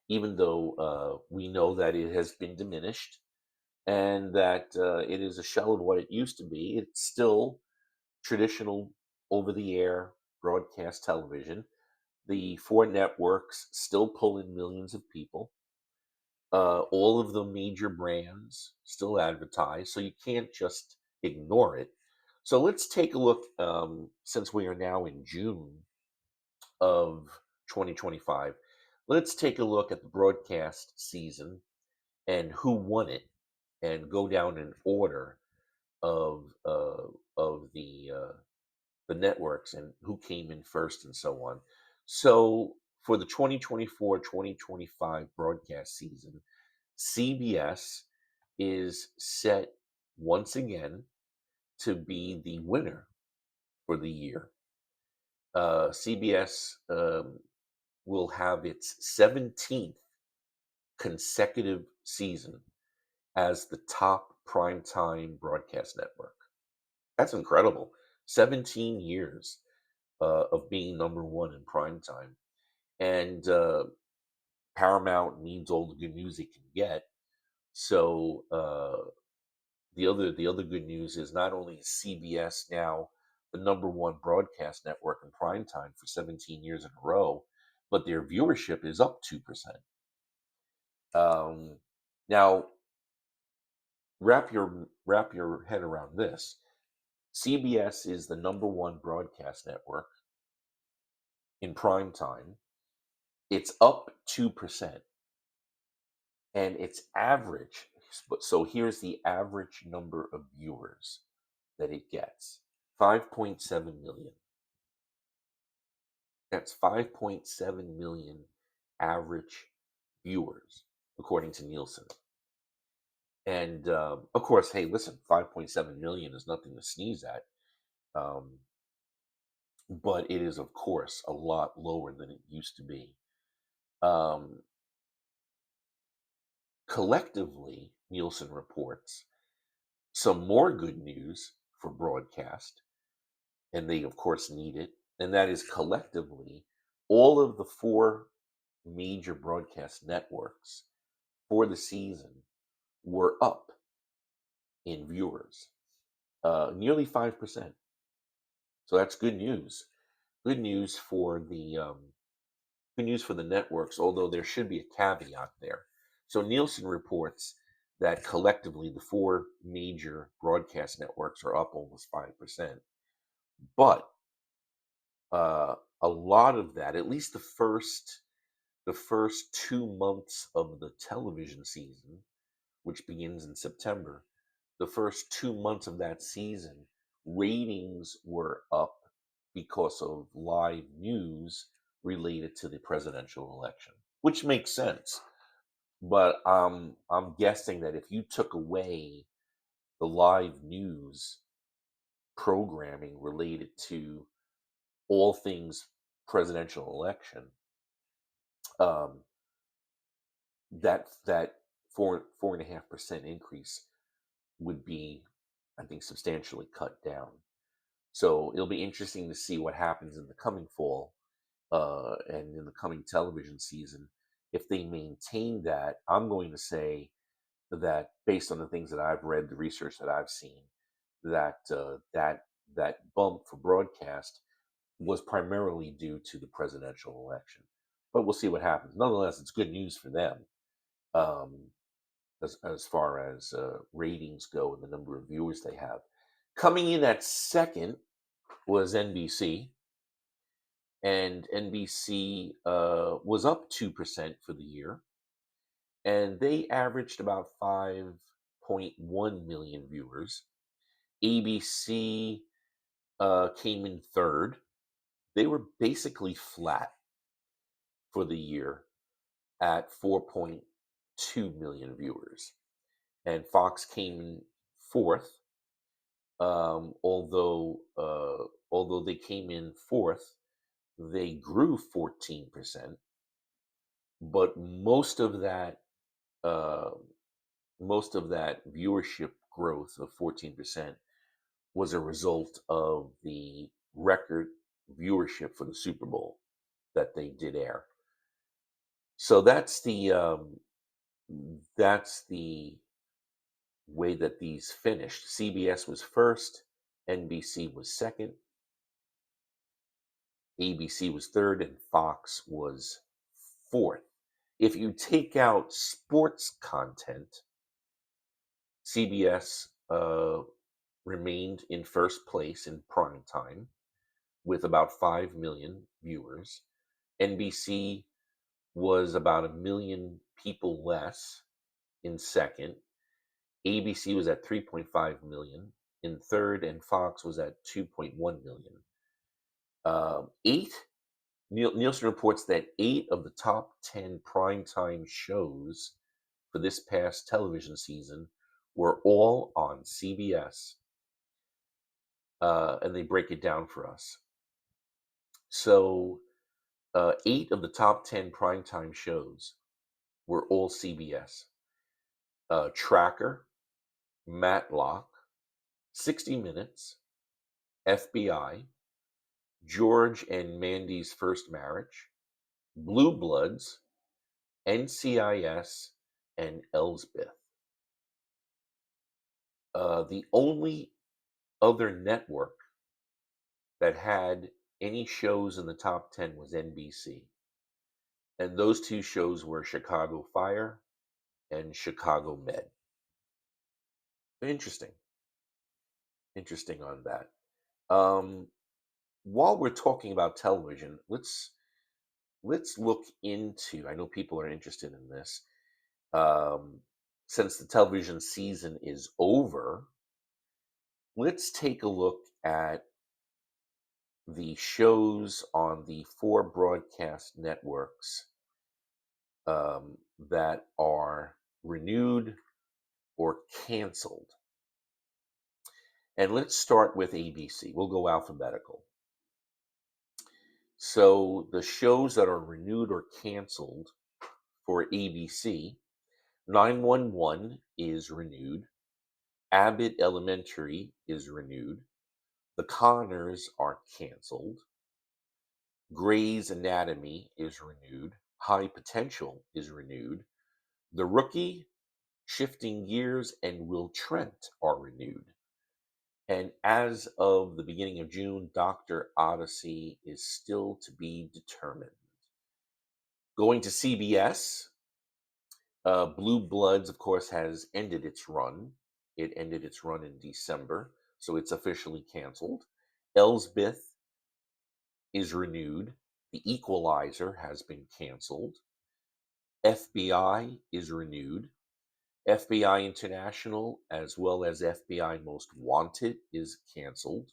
we know that it has been diminished and that it is a shell of what it used to be, it's still traditional over the air broadcast television. The four networks still pull in millions of people. All of the major brands still advertise, so you can't just ignore it. So let's take a look, since we are now in June of 2025. Let's take a look at the broadcast season and who won it, and go down in order of the networks and who came in first and so on. So for the 2024-2025 broadcast season, CBS is set once again to be the winner for the year. CBS will have its 17th consecutive season as the top primetime broadcast network. That's incredible. 17 years of being number one in primetime. And Paramount needs all the good news it can get. So the other good news is not only is CBS now the number one broadcast network in primetime for 17 years in a row, but their viewership is up 2%. Now, wrap your head around this. CBS is the number one broadcast network in prime time. It's up 2%, and its average. But so here's the average number of viewers that it gets: 5.7 million. That's 5.7 million average viewers, according to Nielsen. And of course, hey, listen, 5.7 million is nothing to sneeze at. Um, but it is, of course, a lot lower than it used to be. Um, Collectively, Nielsen reports some more good news for broadcast, and they, of course, need it. And that is collectively, all of the four major broadcast networks for the season were up in viewers, nearly 5%. So that's good news. Good news for the networks, although there should be a caveat there. So Nielsen reports that collectively the four major broadcast networks are up almost 5%. But a lot of that, at least the first 2 months of the television season, which begins in September, the first 2 months of that season, ratings were up because of live news related to the presidential election, which makes sense. But I'm guessing that if you took away the live news programming related to all things presidential election, um, that 4.5% increase would be, I think, substantially cut down. So it'll be interesting to see what happens in the coming fall and in the coming television season. If they maintain that, I'm going to say that based on the things that I've read, the research that I've seen, that bump for broadcast was primarily due to the presidential election. But we'll see what happens. Nonetheless, it's good news for them, um, as far as ratings go and the number of viewers they have. Coming in at second was NBC, and NBC was up 2% for the year, and they averaged about 5.1 million viewers. ABC came in third. They were basically flat for the year at 4.2 million viewers. And Fox came in fourth, although they came in fourth, they grew 14%, but uh, most of that viewership growth of 14% was a result of the record viewership for the Super Bowl that they did air. So that's the way that these finished. CBS was first, NBC was second, ABC was third, and Fox was fourth. If you take out sports content, CBS remained in first place in prime time with about 5 million viewers. NBC was about a million people less in second. ABC was at 3.5 million in third, and Fox was at 2.1 million. Nielsen reports that 8 of the top 10 primetime shows for this past television season were all on CBS, and they break it down for us. So, 8 of the top 10 primetime shows were all CBS. Tracker, Matlock, 60 Minutes, FBI, George and Mandy's First Marriage, Blue Bloods, NCIS, and Elsbeth. The only other network that had any shows in the top 10 was NBC. And those two shows were Chicago Fire and Chicago Med. Interesting. Interesting on that. Um, while we're talking about television, let's look into. I know people are interested in this. Um, since the television season is over, let's take a look at the shows on the 4 broadcast networks that are renewed or canceled. And let's start with ABC. We'll go alphabetical. So the shows that are renewed or canceled for ABC, 911 is renewed, Abbott Elementary is renewed, The Conners are canceled, Grey's Anatomy is renewed, High Potential is renewed, The Rookie, Shifting Gears, and Will Trent are renewed. And as of the beginning of June, Dr. Odyssey is still to be determined. Going to CBS, Blue Bloods, of course, has ended its run. It ended its run in December, so it's officially canceled. Elsbeth is renewed. The Equalizer has been canceled. FBI is renewed. FBI International, as well as FBI Most Wanted, is canceled.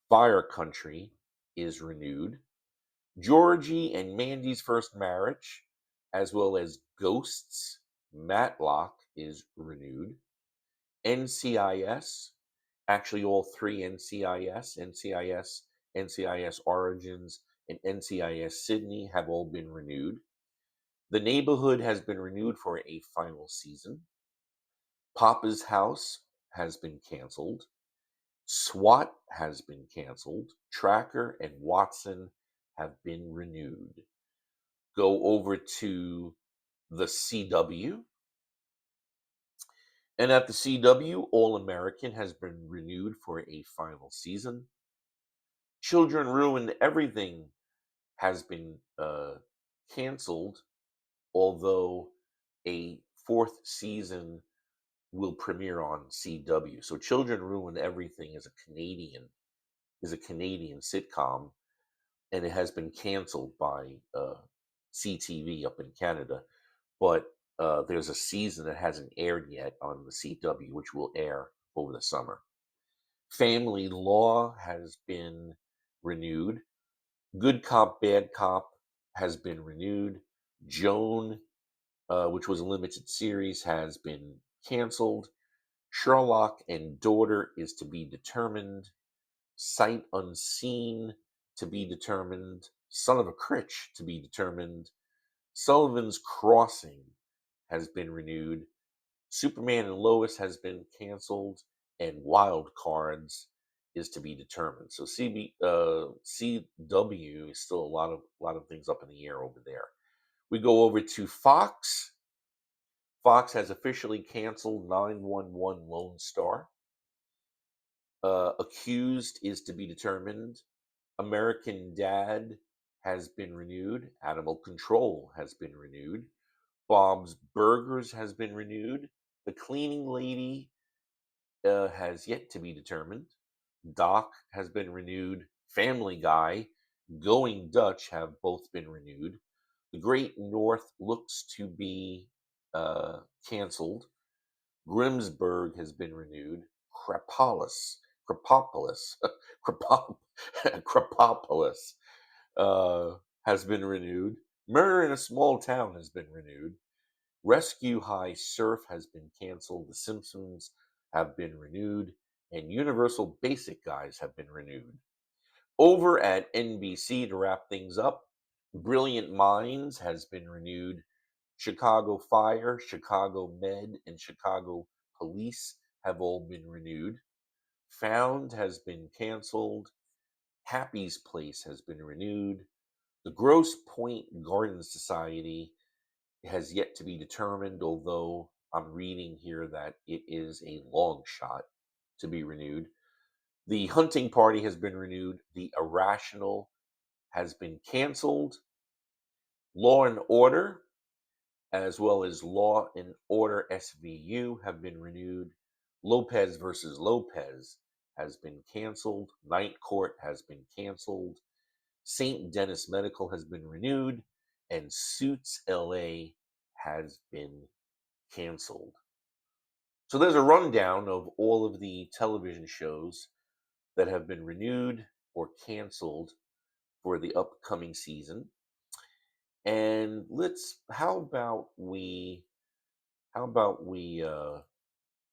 Fire Country is renewed. Georgie and Mandy's First Marriage, as well as Ghosts, Matlock is renewed. NCIS, actually all three NCIS Origins, and NCIS Sydney have all been renewed. The Neighborhood has been renewed for a final season. Papa's House has been canceled. SWAT has been canceled. Tracker and Watson have been renewed. Go over to the CW. And at the CW, All American has been renewed for a final season. Children Ruined Everything has been canceled, although a fourth season will premiere on CW. So Children Ruin Everything is a Canadian sitcom, and it has been canceled by CTV up in Canada. But there's a season that hasn't aired yet on the CW, which will air over the summer. Family Law has been renewed. Good Cop, Bad Cop has been renewed. Joan, which was a limited series, has been canceled. Sherlock and Daughter is to be determined. Sight Unseen to be determined. Son of a Critch to be determined. Sullivan's Crossing has been renewed. Superman and Lois has been canceled, and Wild Cards is to be determined. So CW is still a lot of things up in the air over there. We go over to Fox. Fox has officially canceled 911 Lone Star. Accused is to be determined. American Dad has been renewed. Animal Control has been renewed. Bob's Burgers has been renewed. The Cleaning Lady has yet to be determined. Doc has been renewed. Family Guy, Going Dutch have both been renewed. The Great North looks to be canceled. Grimsburg has been renewed. Crepopolis, Crepop- Crepopolis has been renewed. Murder in a Small Town has been renewed. Rescue High Surf has been canceled. The Simpsons have been renewed. And Universal Basic Guys have been renewed. Over at NBC, to wrap things up, Brilliant Minds has been renewed. Chicago Fire, Chicago Med, and Chicago Police have all been renewed. Found has been canceled. Happy's Place has been renewed. The Grosse Point Garden Society has yet to be determined, although I'm reading here that it is a long shot to be renewed. The Hunting Party has been renewed. The Irrational has been canceled. Law and Order, as well as Law and Order SVU, have been renewed. Lopez versus Lopez has been canceled. Night Court has been canceled. St. Denis Medical has been renewed. And Suits LA has been canceled. So there's a rundown of all of the television shows that have been renewed or canceled for the upcoming season. And let's how about we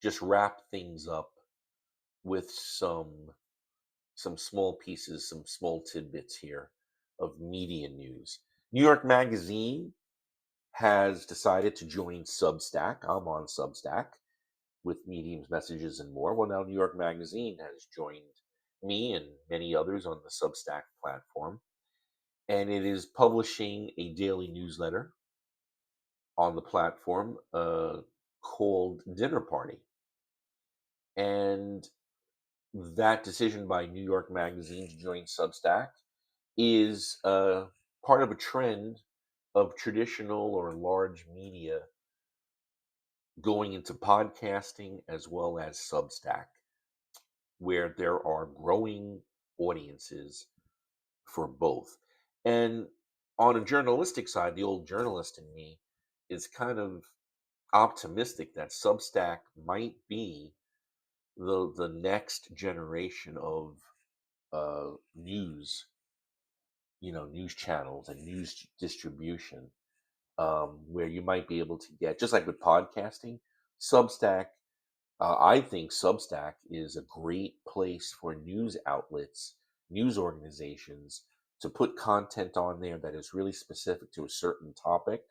just wrap things up with some small pieces, some small tidbits here of media news. New York Magazine has decided to join Substack. I'm on Substack with mediums, messages, and more. Well, now New York Magazine has joined me and many others on the Substack platform, and it is publishing a daily newsletter on the platform called Dinner Party. And that decision by New York Magazine to join Substack is part of a trend of traditional or large media going into podcasting as well as Substack, where there are growing audiences for both. And on a journalistic side, the old journalist in me is kind of optimistic that Substack might be the next generation of news, news channels and news distribution, where you might be able to get, just like with podcasting, Substack. I think Substack is a great place for news outlets, news organizations to put content on there that is really specific to a certain topic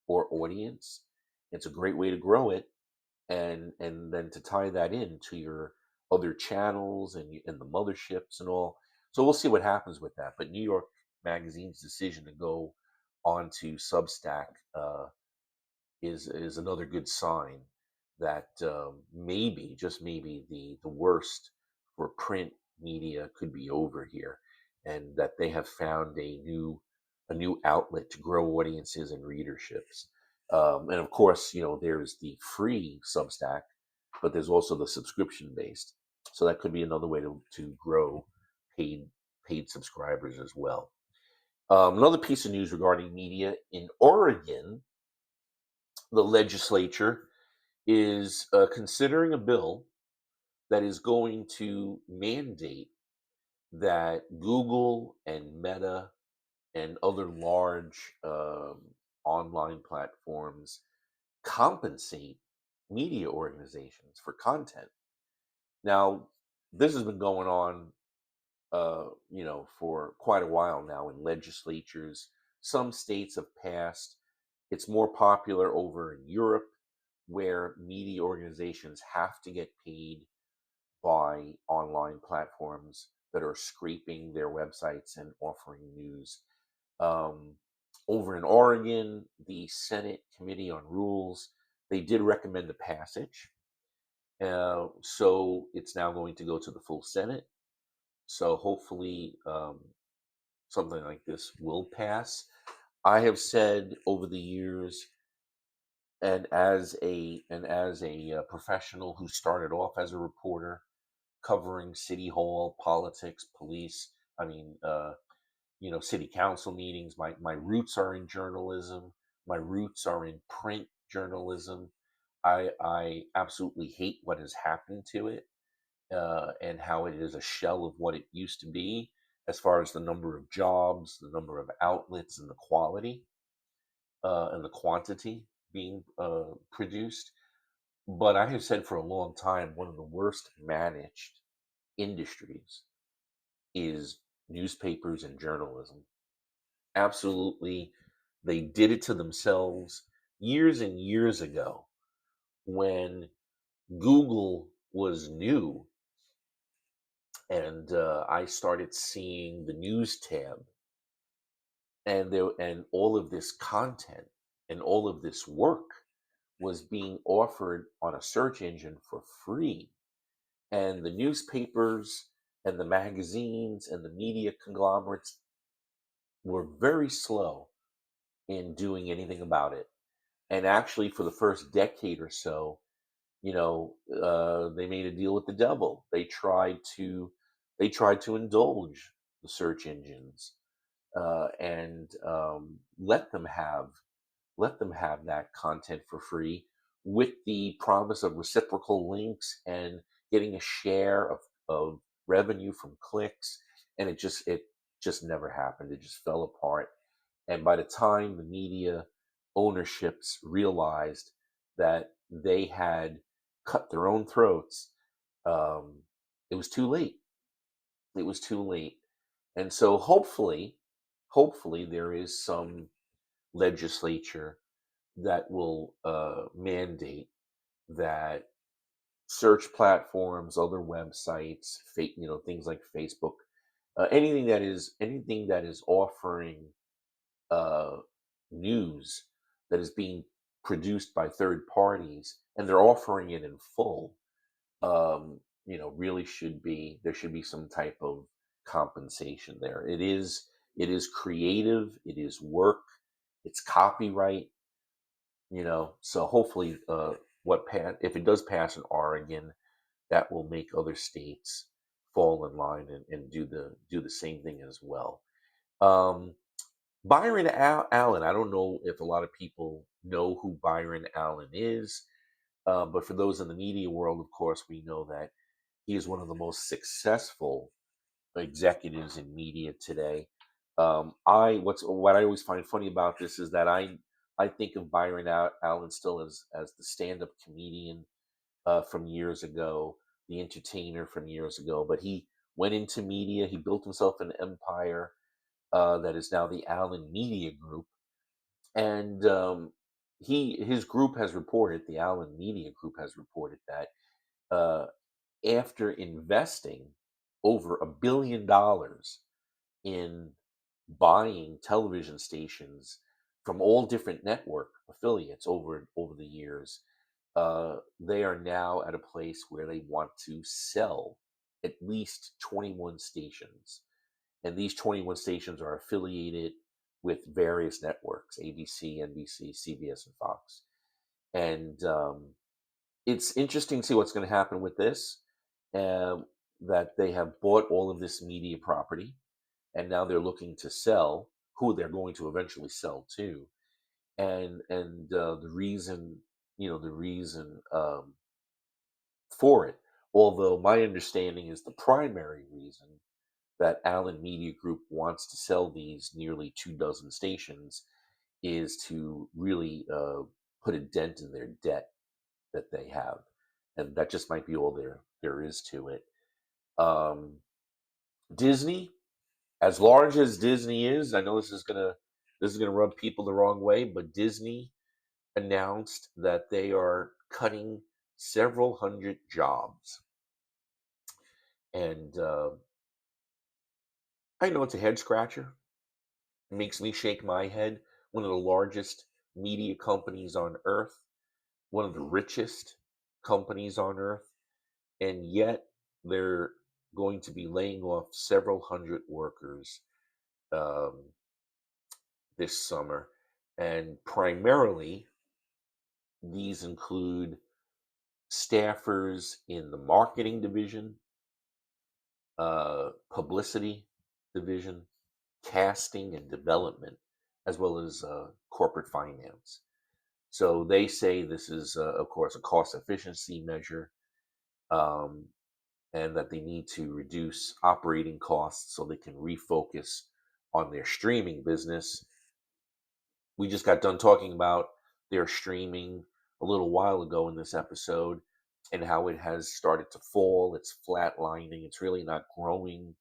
or audience. It's a great way to grow it, and then to tie that in to your other channels and the motherships and all. So we'll see what happens with that. But New York Magazine's decision to go onto Substack is another good sign that maybe, just maybe, the worst for print media could be over here, and that they have found a new outlet to grow audiences and readerships. And of course, there's the free Substack, but there's also the subscription based. So that could be another way to grow paid paid subscribers as well. Another piece of news regarding media in Oregon, the legislature is considering a bill that is going to mandate that Google and Meta and other large online platforms compensate media organizations for content. Now, this has been going on, for quite a while now in legislatures. Some states have passed. It's more popular over in Europe, where media organizations have to get paid by online platforms that are scraping their websites and offering news. Um, Over in Oregon, the Senate Committee on Rules, they did recommend a passage. So it's now going to go to the full Senate. So hopefully, something like this will pass. I have said over the years, and as a professional who started off as a reporter covering city hall politics, police, I mean, city council meetings. My roots are in journalism. My roots are in print journalism. I absolutely hate what has happened to it, and how it is a shell of what it used to be, as far as the number of jobs, the number of outlets, and the quality, and the quantity being produced. But I have said for a long time, one of the worst managed industries is newspapers and journalism. Absolutely, they did it to themselves years and years ago when Google was new, and I started seeing the news tab, and all of this content and all of this work was being offered on a search engine for free. And the newspapers and the magazines and the media conglomerates were very slow in doing anything about it. And actually, for the first decade or so, they made a deal with the devil. They tried to indulge the search engines, and let them have that content for free, with the promise of reciprocal links and getting a share of revenue from clicks. And it just never happened. It just fell apart. And by the time the media ownerships realized that they had cut their own throats, um, it was too late. It was too late. And so hopefully there is some legislature that will mandate that search platforms, other websites, things like Facebook, anything that is offering uh, news that is being produced by third parties, and they're offering it in full. Really should be there should be some type of compensation there. It is creative, it is work, it's copyright. So hopefully, if it does pass in Oregon, that will make other states fall in line, and do the same thing as well. Um, Byron Allen. I don't know if a lot of people know who Byron Allen is, but for those in the media world, of course, we know that he is one of the most successful executives in media today. What I always find funny about this is that I think of Byron Allen still as the stand-up comedian from years ago, the entertainer from years ago. But he went into media. He built himself an empire that is now the Allen Media Group, and his group has reported, the Allen Media Group has reported that uh, after investing over $1 billion in buying television stations from all different network affiliates over the years. they are now at a place where they want to sell at least 21 stations. And these 21 stations are affiliated with various networks: ABC, NBC, CBS, and Fox. And it's interesting to see what's going to happen with this. Um, that they have bought all of this media property, and now they're looking to sell who they're going to eventually sell to. And the reason, the reason for it, although my understanding is the primary reason that Allen Media Group wants to sell these nearly 2 dozen stations is to really put a dent in their debt that they have, and that just might be all there is to it. Um, Disney, as large as Disney is, I know this is gonna rub people the wrong way, but Disney announced that they are cutting several hundred jobs, and I know it's a head scratcher. It makes me shake my head. One of the largest media companies on earth, one of the richest companies on earth, and yet they're going to be laying off several hundred workers um, this summer. And primarily, these include staffers in the marketing division, publicity division, casting and development, as well as corporate finance. So they say this is, of course, a cost efficiency measure, um, and that they need to reduce operating costs so they can refocus on their streaming business. We just got done talking about their streaming a little while ago in this episode, and how it has started to fall. It's flatlining. It's really not growing,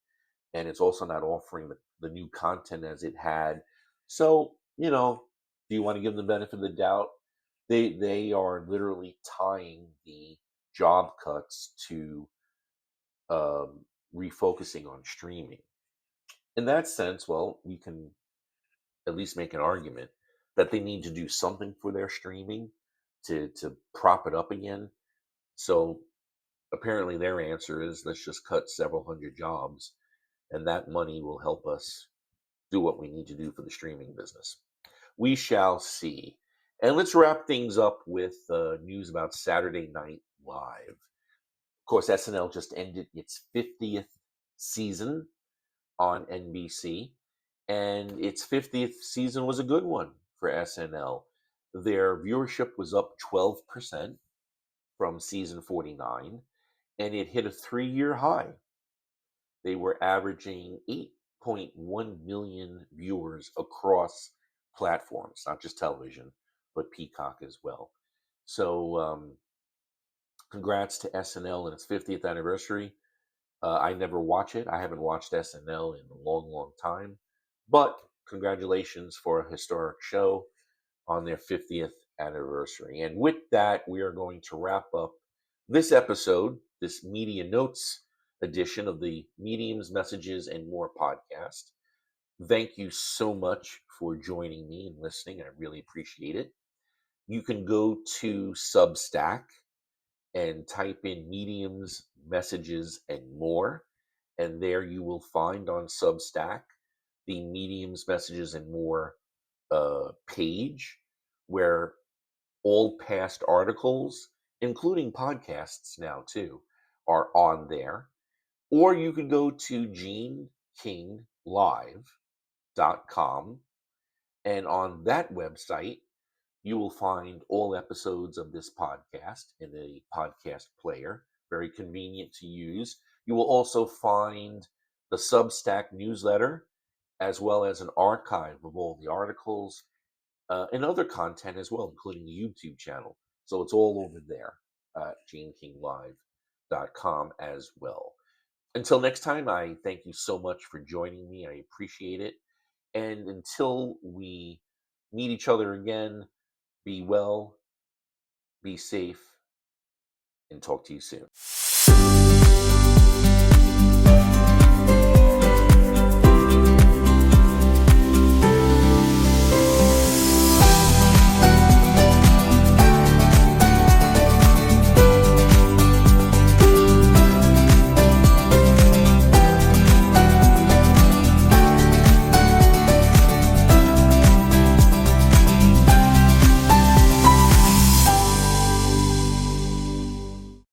and it's also not offering the new content as it had. So, do you want to give them the benefit of the doubt? They are literally tying the job cuts to refocusing on streaming. In that sense, well, we can at least make an argument that they need to do something for their streaming to prop it up again. So apparently their answer is, let's just cut several hundred jobs, and that money will help us do what we need to do for the streaming business. We shall see. And let's wrap things up with news about Saturday Night Live. Of course, SNL just ended its 50th season on NBC, and its 50th season was a good one for SNL. Their viewership was up 12% from season 49, and it hit a 3-year high. They were averaging 8.1 million viewers across platforms, not just television, but Peacock as well. So, congrats to SNL and its 50th anniversary. I never watch it. I haven't watched SNL in a long, long time. But congratulations for a historic show on their 50th anniversary. And with that, we are going to wrap up this episode, this Media Notes edition of the Mediums, Messages, and More podcast. Thank you so much for joining me and listening. I really appreciate it. You can go to Substack and type in Mediums, Messages, and More. And there you will find on Substack the Mediums, Messages, and More page, where all past articles, including podcasts now too, are on there. Or you can go to genekinglive.com, and on that website, you will find all episodes of this podcast in a podcast player, very convenient to use. You will also find the Substack newsletter, as well as an archive of all the articles and other content as well, including the YouTube channel. So it's all over there at genekinglive.com as well. Until next time, I thank you so much for joining me. I appreciate it. And until we meet each other again, be well, be safe, and talk to you soon.